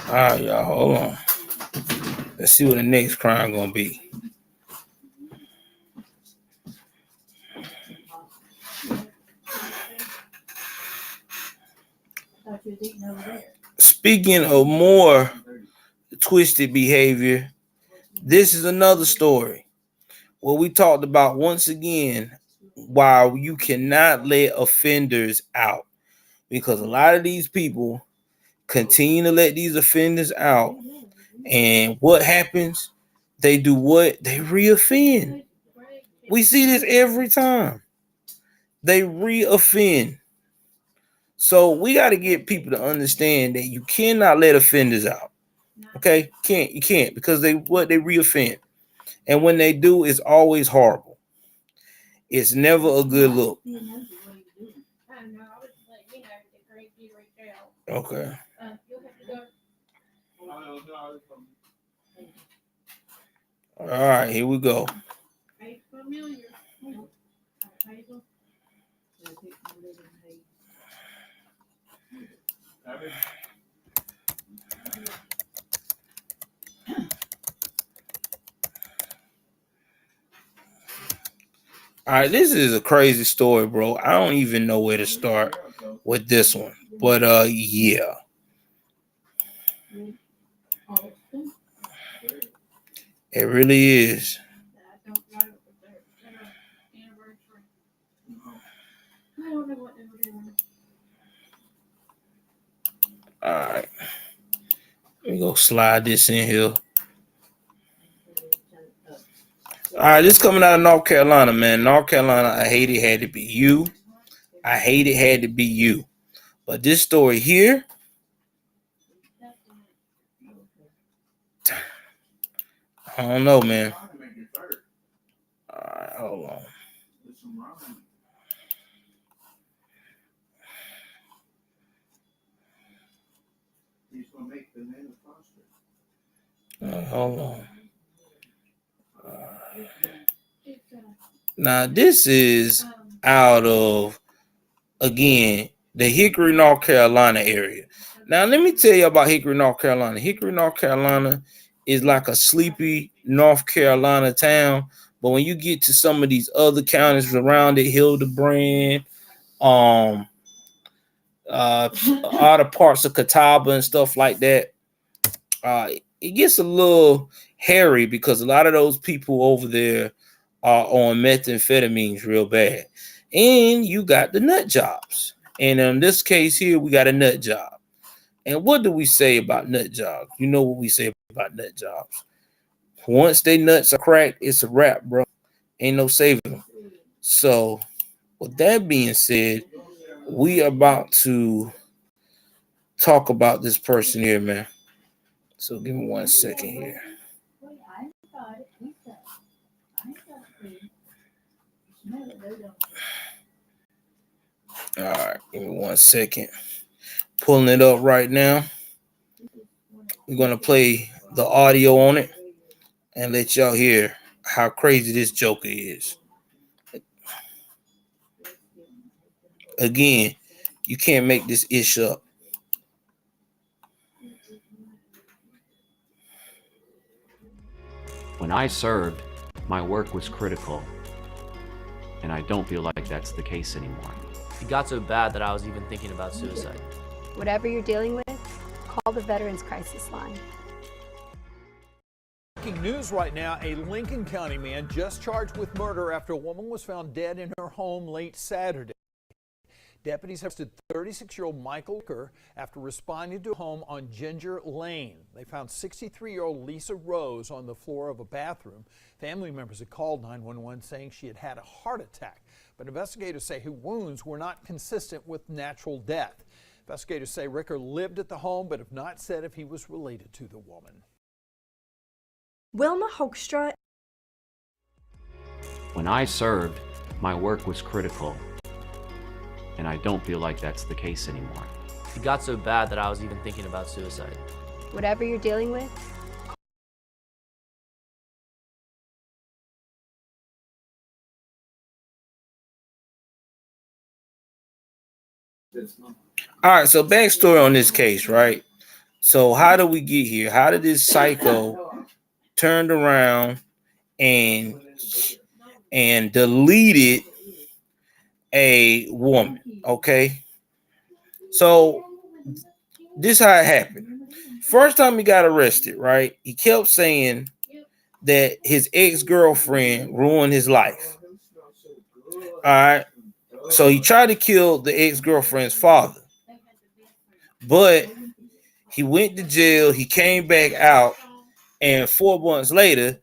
[SPEAKER 1] All right, y'all, hold on. Let's see what the next crime gonna be. Speaking of more twisted behavior, this is another story where we talked about, once again, why you cannot let offenders out, because a lot of these people continue to let these offenders out, and what happens? They do what? They reoffend. We see this every time. They reoffend. So we got to get people to understand that you cannot let offenders out. Okay? You can't, because they reoffend. And when they do, it's always horrible. It's never a good look. Okay. All right, here we go. All right, this is a crazy story, bro. I don't even know where to start with this one. But yeah. It really is. All right. Let me go slide this in here. All right, this coming out of North Carolina, man. North Carolina, I hate it had to be you. I hate it had to be you. But this story here, I don't know, man. All right, hold on. Hold on. Now, this is out of, again, the Hickory, North Carolina area. Now, let me tell you about Hickory, North Carolina. Hickory, North Carolina is like a sleepy North Carolina town. But when you get to some of these other counties around it, Hildebrand, all the parts of Catawba and stuff like that. It gets a little hairy because a lot of those people over there are on methamphetamines real bad. And you got the nut jobs. And in this case here, we got a nut job. And what do we say about nut jobs? You know what we say about nut jobs. Once they nuts are cracked, it's a wrap, bro. Ain't no saving them. So, with that being said, we are about to talk about this person here, man. So give me 1 second here. All right, give me 1 second. Pulling it up right now. We're gonna play the audio on it and let y'all hear how crazy this joker is. Again, you can't make this ish up.
[SPEAKER 3] When I served, my work was critical, and I don't feel like that's the case anymore.
[SPEAKER 4] It got so bad that I was even thinking about suicide.
[SPEAKER 5] Whatever you're dealing with, call the Veterans Crisis Line.
[SPEAKER 15] Breaking news right now, a Lincoln County man just charged with murder after a woman was found dead in her home late Saturday. Deputies arrested 36-year-old Michael Kerr after responding to a home on Ginger Lane. They found 63-year-old Lisa Rose on the floor of a bathroom. Family members had called 911 saying she had had a heart attack, but investigators say her wounds were not consistent with natural death. Investigators say Ricker lived at the home but have not said if he was related to the woman.
[SPEAKER 14] Wilma Hoekstra.
[SPEAKER 3] When I served, my work was critical, and I don't feel like that's the case anymore.
[SPEAKER 4] It got so bad that I was even thinking about suicide.
[SPEAKER 5] Whatever you're dealing with,
[SPEAKER 1] All right, so backstory on this case, right? So how did we get here? How did this psycho turned around and deleted a woman? Okay, so this how it happened. First time he got arrested, right? He kept saying that his ex-girlfriend ruined his life. All right, so he tried to kill the ex-girlfriend's father, but he went to jail. He came back out, and 4 months later,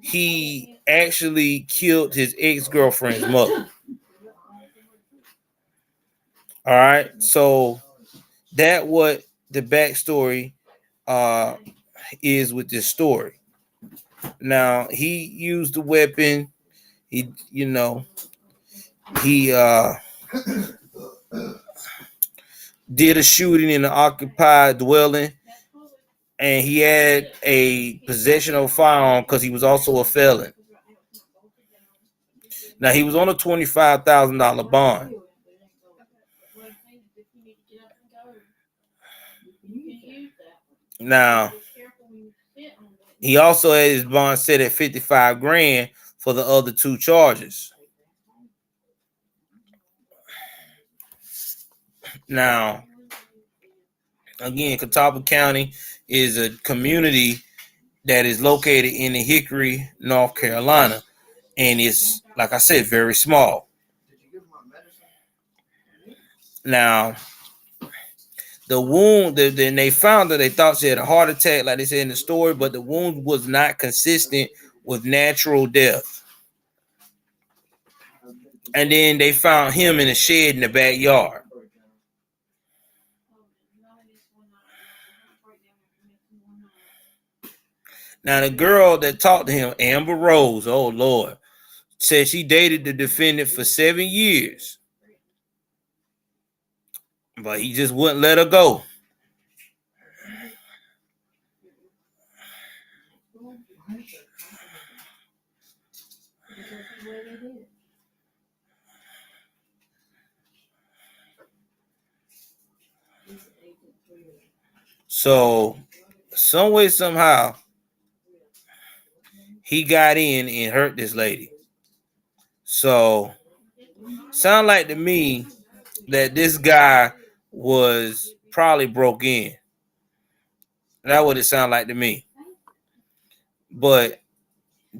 [SPEAKER 1] he actually killed his ex-girlfriend's mother. All right, so that what the backstory is with this story. Now he used the weapon. He did a shooting in an occupied dwelling, and he had a possession of a firearm because he was also a felon. Now he was on a $25,000 bond. Now he also had his bond set at 55 grand for the other 2 charges. Now, again, Catawba County is a community that is located in Hickory, North Carolina, and it's, like I said, very small. Now, the wound, then they found that they thought she had a heart attack, like they said in the story, but the wound was not consistent with natural death. And then they found him in a shed in the backyard. Now, the girl that talked to him, Amber Rose, oh Lord, said she dated the defendant for 7 years, but he just wouldn't let her go. So, some way, somehow, he got in and hurt this lady. So, Sound like to me that this guy was probably broke in. That's what it sounded like to me. But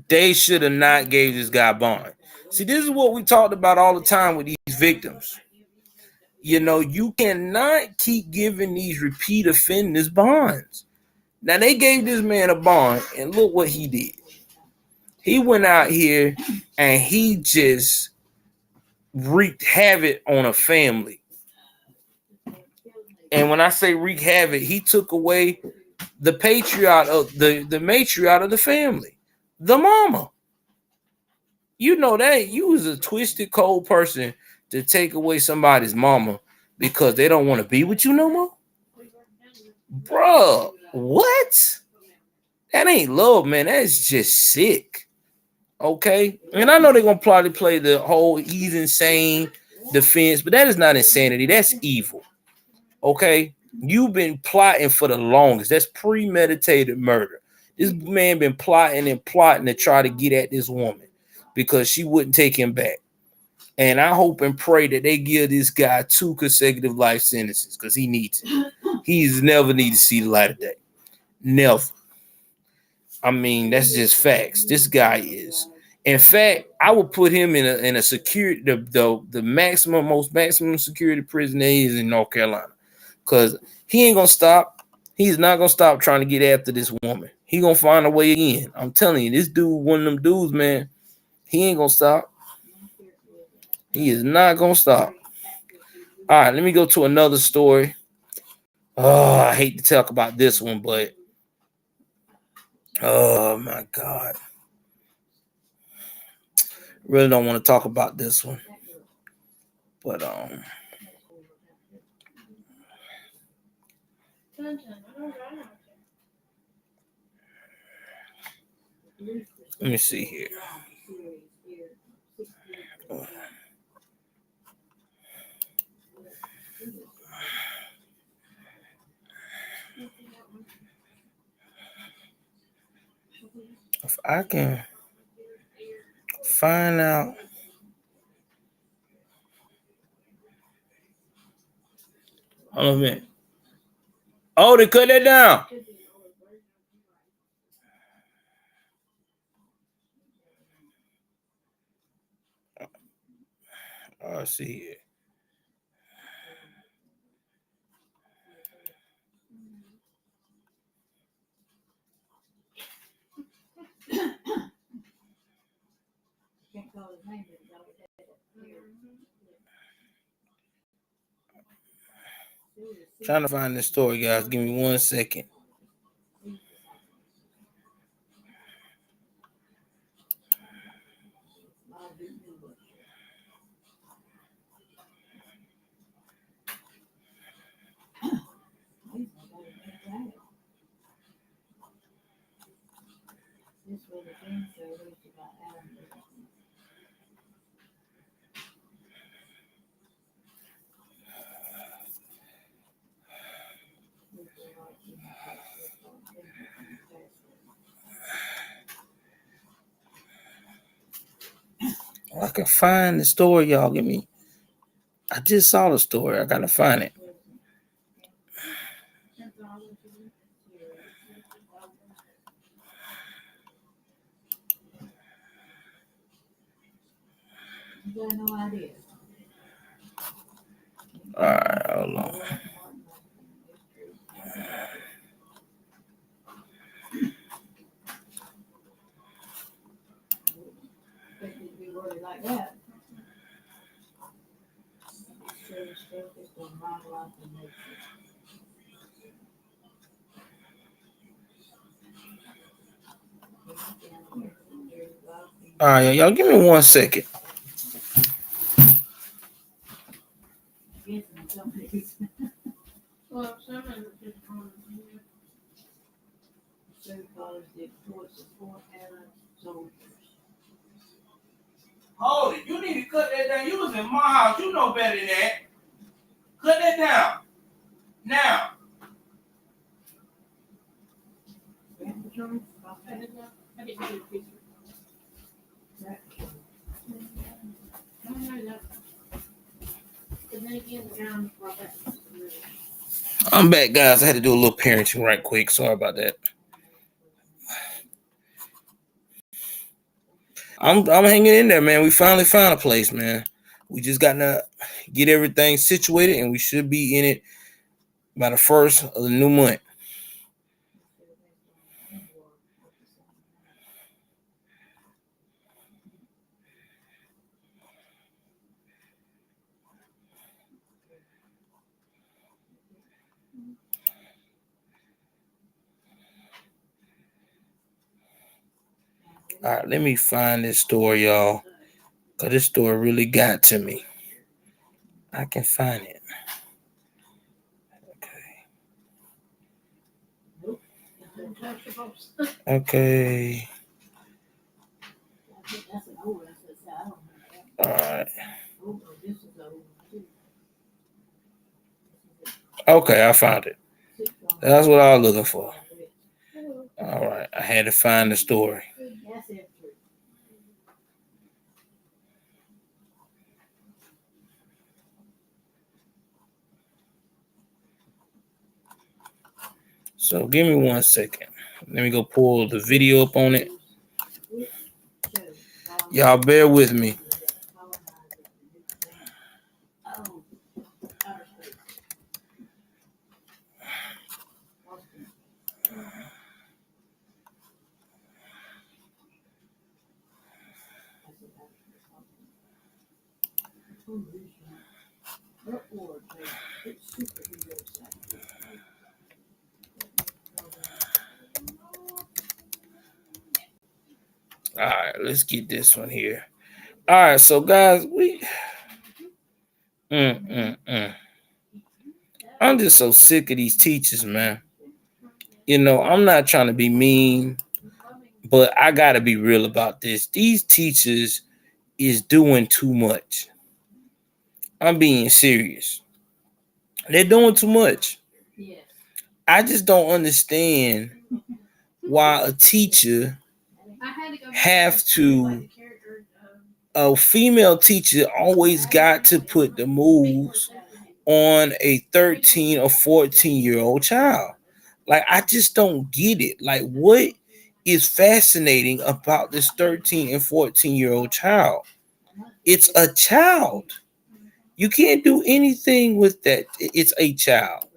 [SPEAKER 1] they should have not gave this guy bond. See, this is what we talked about all the time with these victims. You know, you cannot keep giving these repeat offenders bonds. Now, they gave this man a bond, and look what he did. He went out here and he just wreaked havoc on a family. And when I say wreak havoc, he took away the patriarch of the matriarch of the family, the mama. You know that you was a twisted, cold person to take away somebody's mama because they don't want to be with you no more. Bruh, what? That ain't love, man. That's just sick. Okay? And I know they're gonna probably play the whole he's insane defense, but that is not insanity. That's evil. Okay? You've been plotting for the longest. That's premeditated murder. This man been plotting and plotting to try to get at this woman because she wouldn't take him back. And I hope and pray that they give this guy 2 consecutive life sentences because he needs it. He's never need to see the light of day. Never. I mean, that's just facts. This guy is. In fact, I would put him in a security, the most maximum security prison there is in North Carolina. Because he ain't gonna stop. He's not gonna stop trying to get after this woman. He gonna find a way again. I'm telling you, this dude, one of them dudes, man, he ain't gonna stop. He is not gonna stop. All right, let me go to another story. Oh, I hate to talk about this one, but oh my God. Really don't want to talk about this one. But let me see here. If I can find out. Hold on a minute. Oh, they cut that down. Oh, I see here. Trying to find this story, guys. Give me 1 second. I can find the story, y'all. Give me. I just saw the story. I gotta find it. All right, hold on. All right, y'all. Give me 1 second. Hold it. You need to cut that down. You was in my house. You know better than that. Cut that down. Now. I'm back, guys. I had to do a little parenting right quick. Sorry about that. I'm hanging in there, man. We finally found a place, man. We just got to get everything situated, and we should be in it by the first of the new month. All right, let me find this story, y'all, because this story really got to me. I can find it. Okay. All right. Okay, I found it. That's what I was looking for. All right, I had to find the story. So give me 1 second. Let me go pull the video up on it. Y'all bear with me. All right, let's get this one here. All right, so guys, I'm just so sick of these teachers, man. You know, I'm not trying to be mean, but I gotta be real about this. These teachers is doing too much. I'm being serious. They're doing too much. I just don't understand why a teacher a female teacher always got to put the moves on a 13 or 14-year-old child. Like, I just don't get it. Like, what is fascinating about this 13 and 14-year-old child? It's a child. You can't do anything with that. It's a child.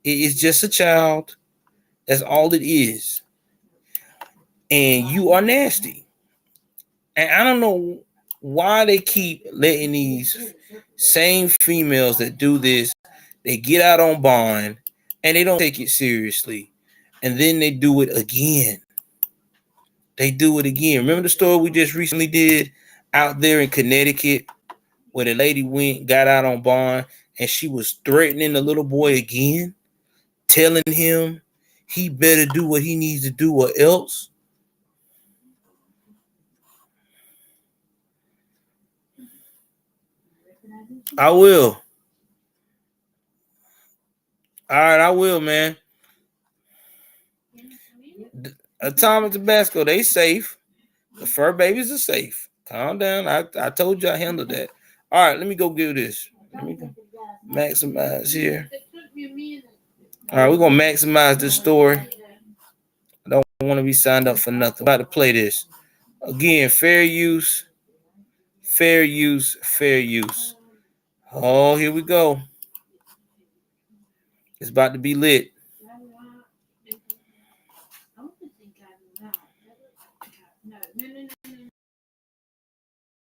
[SPEAKER 1] It is just a child. That's all it is. And you are nasty. And I don't know why they keep letting these same females that do this, they get out on bond and they don't take it seriously. And then they do it again. They do it again. Remember the story we just recently did out there in Connecticut where the lady got out on bond and she was threatening the little boy again, telling him he better do what he needs to do or else. I will. All right, I will, man. Atomic Tabasco, they safe. The fur babies are safe. Calm down. I told you I handled that. All right, let me go do this. Let me go maximize here. All right, we're going to maximize this story. I don't want to be signed up for nothing. I'm about to play this. Again, fair use, fair use, fair use. Oh, here we go. It's about to be lit.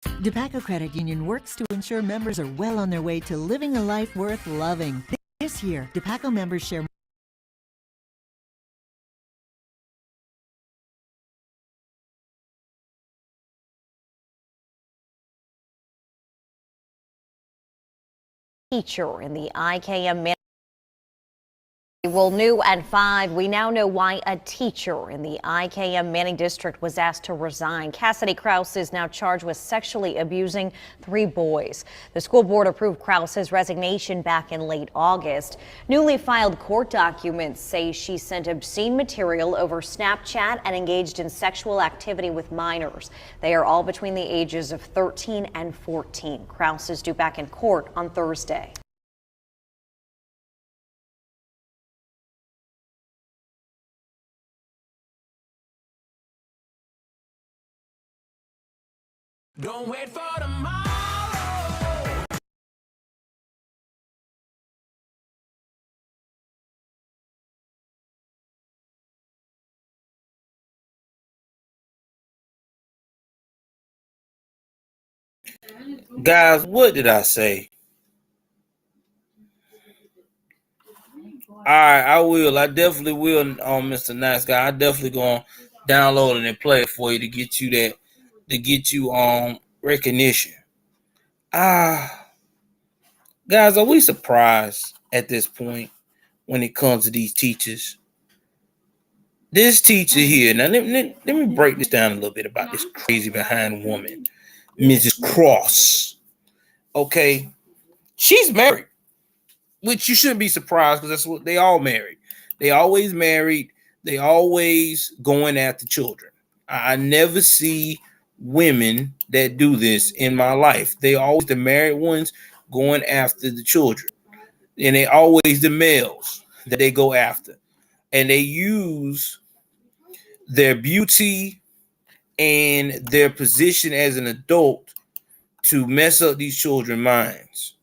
[SPEAKER 16] DePaco Credit Union works to ensure members are well on their way to living a life worth loving. This year, DePaco members share
[SPEAKER 17] teacher in the IKM. Well, new at 5, we now know why a teacher in the IKM Manning District was asked to resign. Cassidy Krause is now charged with sexually abusing 3 boys. The school board approved Krause's resignation back in late August. Newly filed court documents say she sent obscene material over Snapchat and engaged in sexual activity with minors. They are all between the ages of 13 and 14. Krause is due back in court on Thursday.
[SPEAKER 18] Don't wait for tomorrow.
[SPEAKER 1] Guys, what did I say? All right, I will. I definitely will, Mr. Nice Guy. I definitely gonna download it and play it for you to get you that, to get you recognition. Guys, are we surprised at this point when it comes to these teachers? This teacher here, now let me break this down a little bit about this crazy behind woman, Mrs. Cross. Okay, she's married, which you shouldn't be surprised because that's what they all married. They always married. They always going after children. I never see women that do this in my life. They always the married ones going after the children, and they always the males that they go after, and they use their beauty and their position as an adult to mess up these children's minds.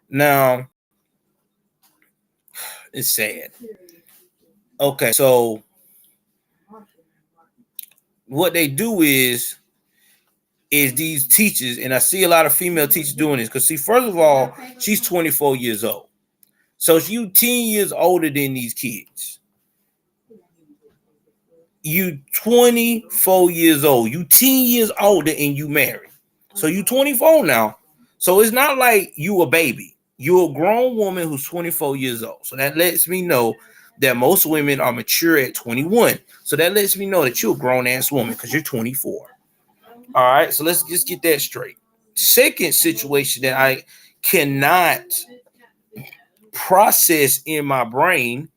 [SPEAKER 1] Now, it's sad. Okay, so what they do is these teachers, and I see a lot of female teachers doing this, because see, first of all, she's 24 years old. So you 10 years older than these kids. You 24 years old. You 10 years older and you married. So you 24 now. So it's not like you a baby. You're a grown woman who's 24 years old. So that lets me know that most women are mature at 21. So that lets me know that you're a grown ass woman because you're 24. All right. So let's just get that straight. Second situation that I cannot process in my brain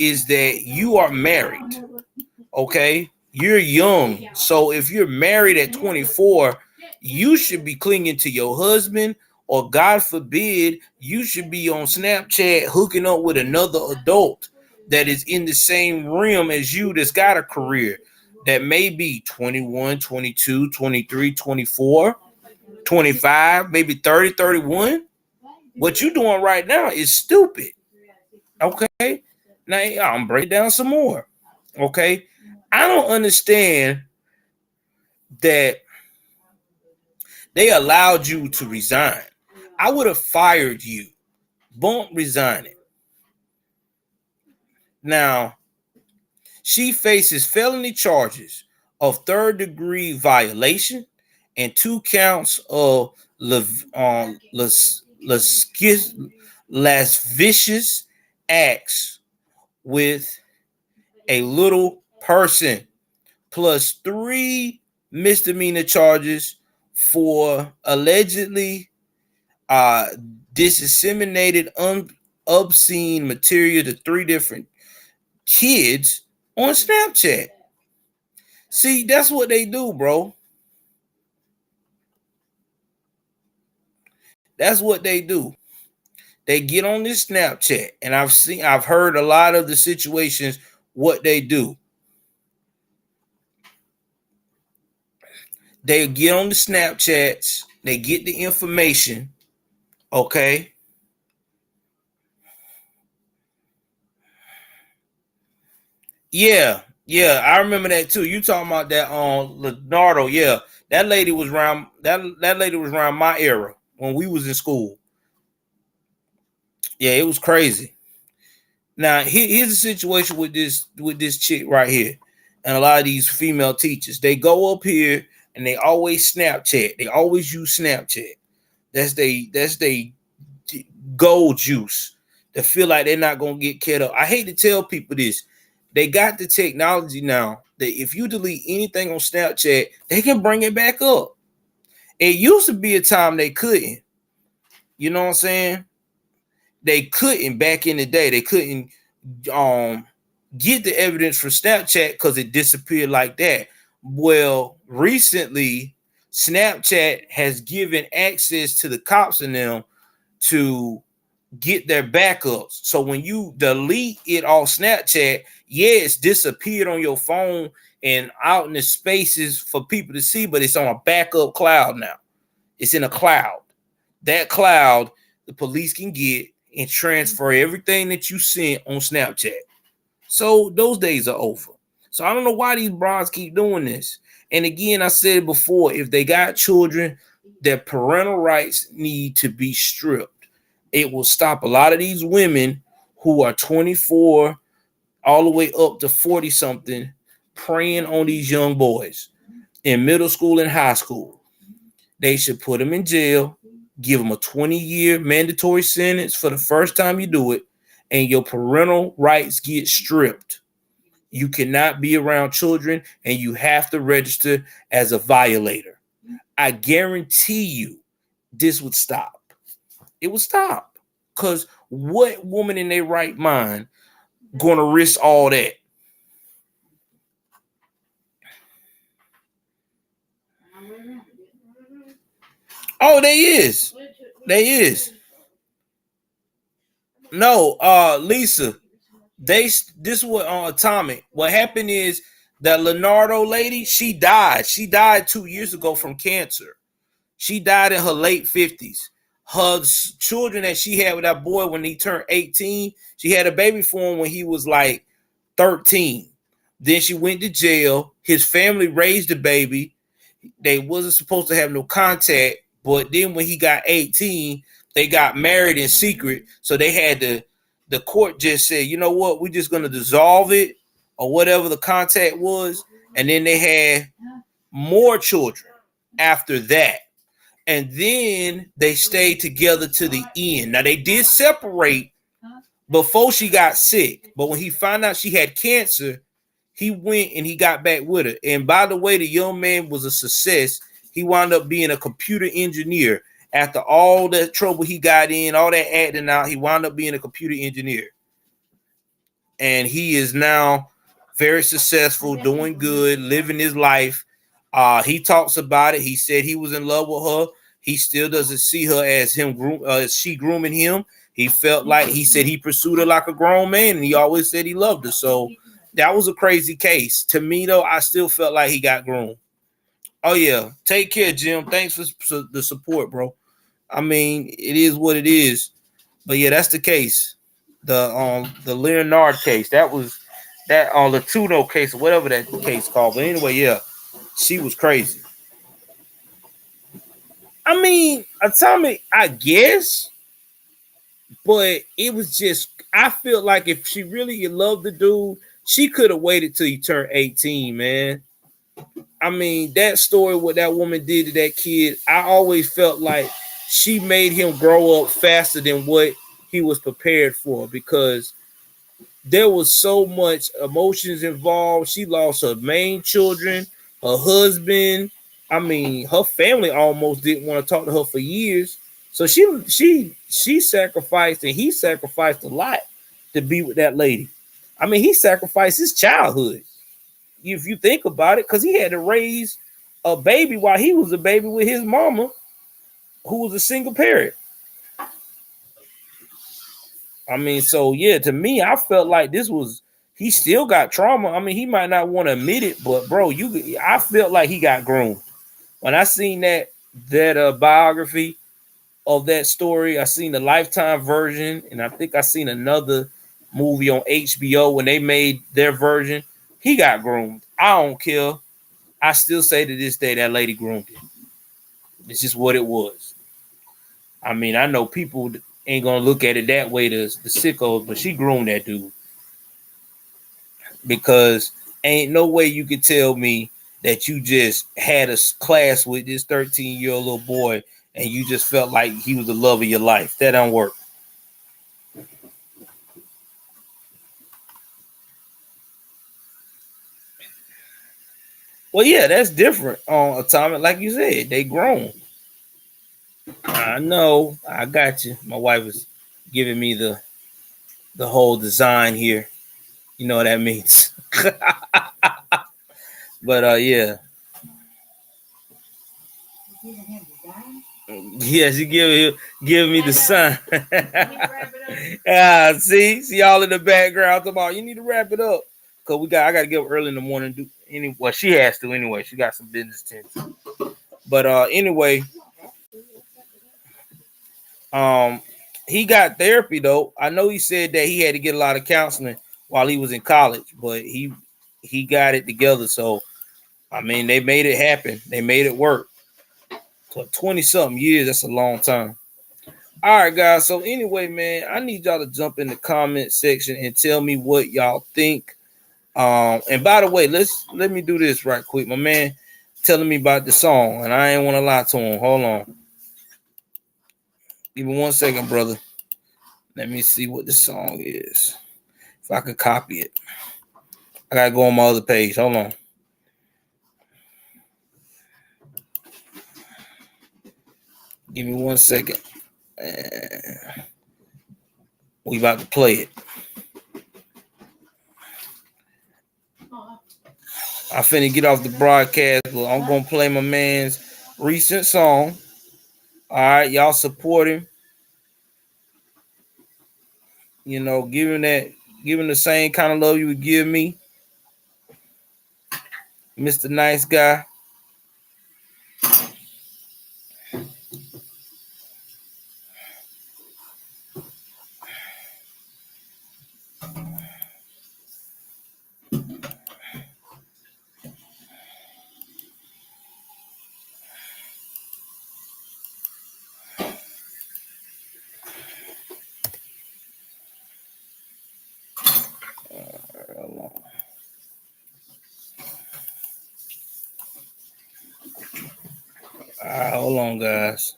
[SPEAKER 1] is that you are married. Okay. You're young. So if you're married at 24, you should be clinging to your husband, or God forbid, you should be on Snapchat hooking up with another adult that is in the same realm as you, that's got a career, that may be 21, 22, 23, 24, 25, maybe 30, 31. What you're doing right now is stupid. Okay. Now I'm breaking down some more. Okay. I don't understand that they allowed you to resign. I would have fired you. Bump resigning. Now, she faces felony charges of third-degree violation and 2 counts of lascivious acts with a little person, plus 3 misdemeanor charges for allegedly disseminated obscene material to 3 different kids on Snapchat. See, that's what they do, bro. That's what they do. They get on this Snapchat, and I've heard a lot of the situations what they do. They get on the Snapchats, they get the information, okay? Yeah, I remember that too. You talking about that on Leonardo? Yeah, that lady was around. That lady was around my era when we was in school. Yeah, it was crazy. Now here's the situation with this chick right here, and a lot of these female teachers. They go up here and they always Snapchat. They always use Snapchat. That's they gold juice. They feel like they're not gonna get cut up. I hate to tell people this. They got the technology now that if you delete anything on Snapchat, they can bring it back up. It used to be a time they couldn't. You know what I'm saying? They couldn't back in the day. They couldn't get the evidence from Snapchat because it disappeared like that. Well, recently, Snapchat has given access to the cops and them to get their backups. So when you delete it off Snapchat, yeah, it's disappeared on your phone and out in the spaces for people to see, but it's on a backup cloud now. It's in a cloud. That cloud, the police can get and transfer everything that you sent on Snapchat. So those days are over. So I don't know why these bras keep doing this. And again, I said it before, if they got children, their parental rights need to be stripped. It will stop a lot of these women who are 24 all the way up to 40 something preying on these young boys in middle school and high school. They should put them in jail, give them a 20-year mandatory sentence for the first time you do it, and your parental rights get stripped. You cannot be around children, and you have to register as a violator. I guarantee you this would stop. It would stop. Because what woman in their right mind gonna risk all that? Oh, they is. They is. No, Lisa, this what Atomic. What happened is that Leonardo lady, she died. She died 2 years ago from cancer. She died in her late 50s. Her children that she had with that boy when he turned 18, she had a baby for him when he was like 13. Then she went to jail. His family raised the baby. They wasn't supposed to have no contact, but then when he got 18, they got married in secret. So they had the court just said, you know what, we're just going to dissolve it or whatever the contact was. And then they had more children after that. And then they stayed together to the end. Now, they did separate before she got sick. But when he found out she had cancer, he went and he got back with her. And by the way, the young man was a success. He wound up being a computer engineer. After all that trouble he got in, all that acting out, he wound up being a computer engineer. And he is now very successful, doing good, living his life. He talks about it. He said he was in love with her. He still doesn't see her as she grooming him. He felt like, he said he pursued her like a grown man, and he always said he loved her. So that was a crazy case. To me, though, I still felt like he got groomed. Oh, yeah. Take care, Jim. Thanks for the support, bro. I mean, it is what it is. But, yeah, that's the case. The Leonard case. That was that on the Tuno case or whatever that case called. But anyway, yeah, she was crazy. I mean, Atomic, I guess, but it was just, I feel like if she really loved the dude, she could have waited till he turned 18, man. I mean, that story, what that woman did to that kid, I always felt like she made him grow up faster than what he was prepared for, because there was so much emotions involved. She lost her main children, her husband. I mean, her family almost didn't want to talk to her for years. So she sacrificed, and he sacrificed a lot to be with that lady. I mean, he sacrificed his childhood, if you think about it, because he had to raise a baby while he was a baby with his mama, who was a single parent. I mean, so yeah, to me, I felt like he still got trauma. I mean, he might not want to admit it, but bro, I felt like he got groomed. When I seen that biography of that story, I seen the Lifetime version, and I think I seen another movie on HBO when they made their version. He got groomed. I don't care. I still say to this day that lady groomed him. It's just what it was. I mean, I know people ain't gonna look at it that way, the sickos, but she groomed that dude. Because ain't no way you could tell me that you just had a class with this 13-year-old little boy and you just felt like he was the love of your life. That don't work. Well, yeah, that's different on Atomic. Like you said, they grown. I know. I got you. My wife is giving me the whole design here. You know what that means. But yeah. Yes, you give me the sign. See y'all in the background. Tomorrow, you need to wrap it up, cause I gotta get up early in the morning Well, she has to anyway. She got some business to tend to. But anyway, he got therapy though. I know he said that he had to get a lot of counseling while he was in college, but he got it together. So I mean, they made it happen. They made it work. For 20-something years, that's a long time. All right, guys. So anyway, man, I need y'all to jump in the comment section and tell me what y'all think. And by the way, let me do this right quick. My man telling me about the song, and I ain't want to lie to him. Hold on. Give me 1 second, brother. Let me see what the song is. If I could copy it. I gotta go on my other page. Hold on. Give me 1 second. We about to play it. I finna get off the broadcast, but I'm gonna play my man's recent song. All right, y'all support him. You know, give him the same kind of love you would give me, Mr. Nice Guy. All right, hold on, guys.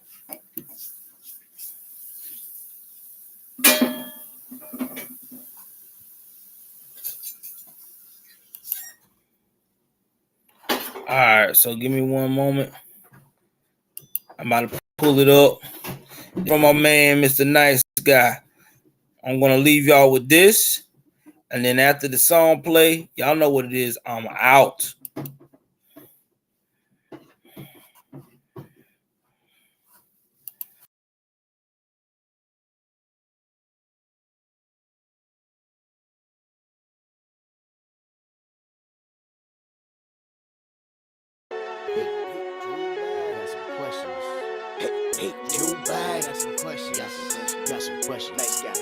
[SPEAKER 1] All right, so give me one moment. I'm about to pull it up from my man, Mr. Nice Guy. I'm gonna leave y'all with this, and then after the song play, y'all know what it is. I'm out.
[SPEAKER 18] Hey, Joe Biden. Got some questions. Got some questions. Nice guy.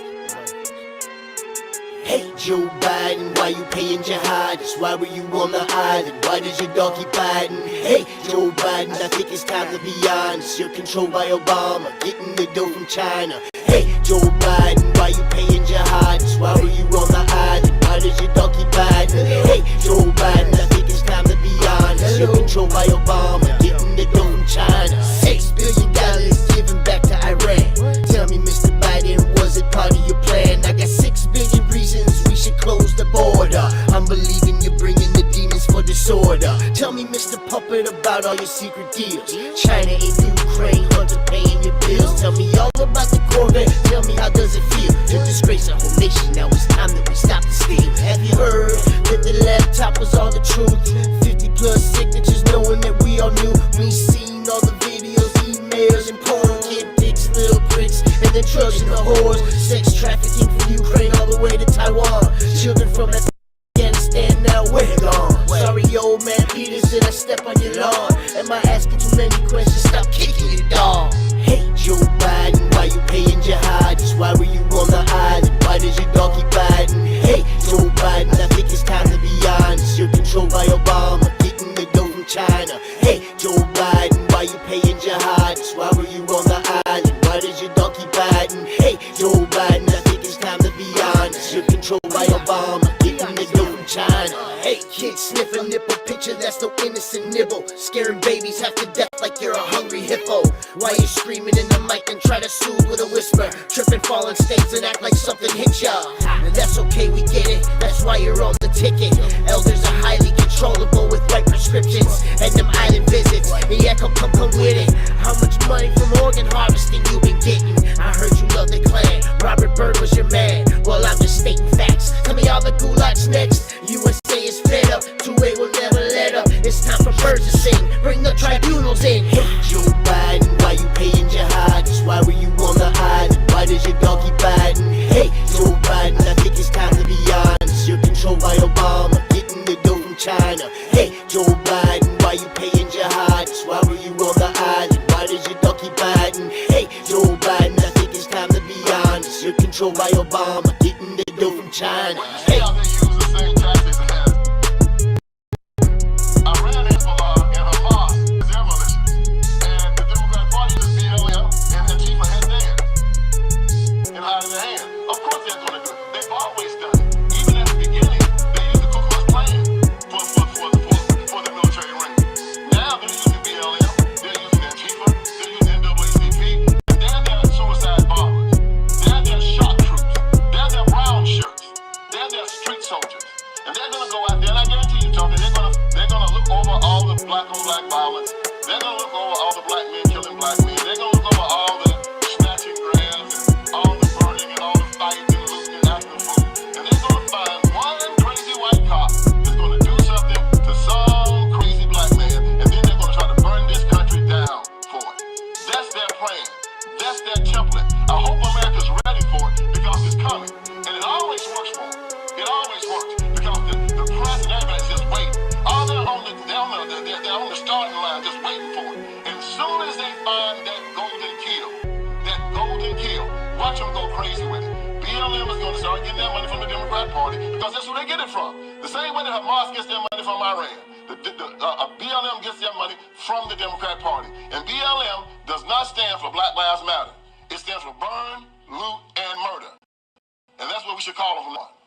[SPEAKER 18] Hey, Joe Biden, why you paying jihadists? Why were you on the island? Why does your dog keep Biden? Hey, Joe Biden, I think it's time to be honest. You're controlled by Obama, getting the dough from China. Hey, Joe Biden, why you paying jihadists? Why were you on the island? Why does your dog keep Biden? Hey, Joe Biden, I think it's time to be honest. You're controlled by Obama, getting the dough from China. $6 billion given back to Iran. Tell me, Mr. Biden, was it part of your plan? I got 6 billion reasons we should close the border. I'm believing you're bringing the demons for disorder. Tell me, Mr. Puppet, about all your secret deals. China and Ukraine, Hunter paying your bills. Tell me all about the Corvette. Tell me, how does it feel to disgrace a whole nation? Now it's time that we stop the steal. Have you heard that the laptop was all the truth? 50 plus signatures knowing that we all knew. We seen all the videos, emails, and porn. Kid pics, little bricks, and then drugs and the whores. Sex trafficking from Ukraine all the way to Taiwan. Children from Afghanistan now where they gone. Sorry, old man Peters, did I step on your lawn? Am I asking too many questions? Stop kicking your dog. Hey, Joe Biden, why you paying jihadists? Why were you on the island? Why does your dog keep Biden? Hey, Joe Biden, I think it's time to be honest. You're controlled by Obama, getting the dough from China. Hey, Joe Biden, why you paying jihadists? Why were you on the island? Why does your dog keep Biden? Hey, Joe Biden, I think it's time to be honest. You're controlled by Obama, getting the dough from China. Hey, kids sniff a nipple picture, that's no innocent nibble. Scaring babies half to death like you're a hungry hippo. Why you screaming in the mic and try to soothe with a whisper? Tripping, falling states and act like something hit ya. And that's okay, we get it, that's why you're on the ticket. Elders are highly controllable with right prescriptions and them island visits. Yeah, come with it. How much money from organ harvesting you been getting? I heard you love the Klan, Robert Byrd was your man. Well, I'm just stating facts. Tell me all the gulags next. USA is fed up, 2A will never let up. It's time for birds to sing, bring the tribunals in. Hey, Joe Biden, why you paying jihadists? Why were you on the island? Why does your dog keep Biden? Hey, Joe Biden, I think it's time to be honest. You're controlled by Obama, getting the dough from China. Hey, honest. You're controlled by Obama, getting the dough from China. Hey.
[SPEAKER 19] Watch them go crazy with it. BLM is going to start getting that money from the Democrat Party because that's where they get it from. The same way that Hamas gets their money from Iran. BLM gets their money from the Democrat Party. And BLM does not stand for Black Lives Matter. It stands for burn, loot, and murder. And that's what we should call them from now on.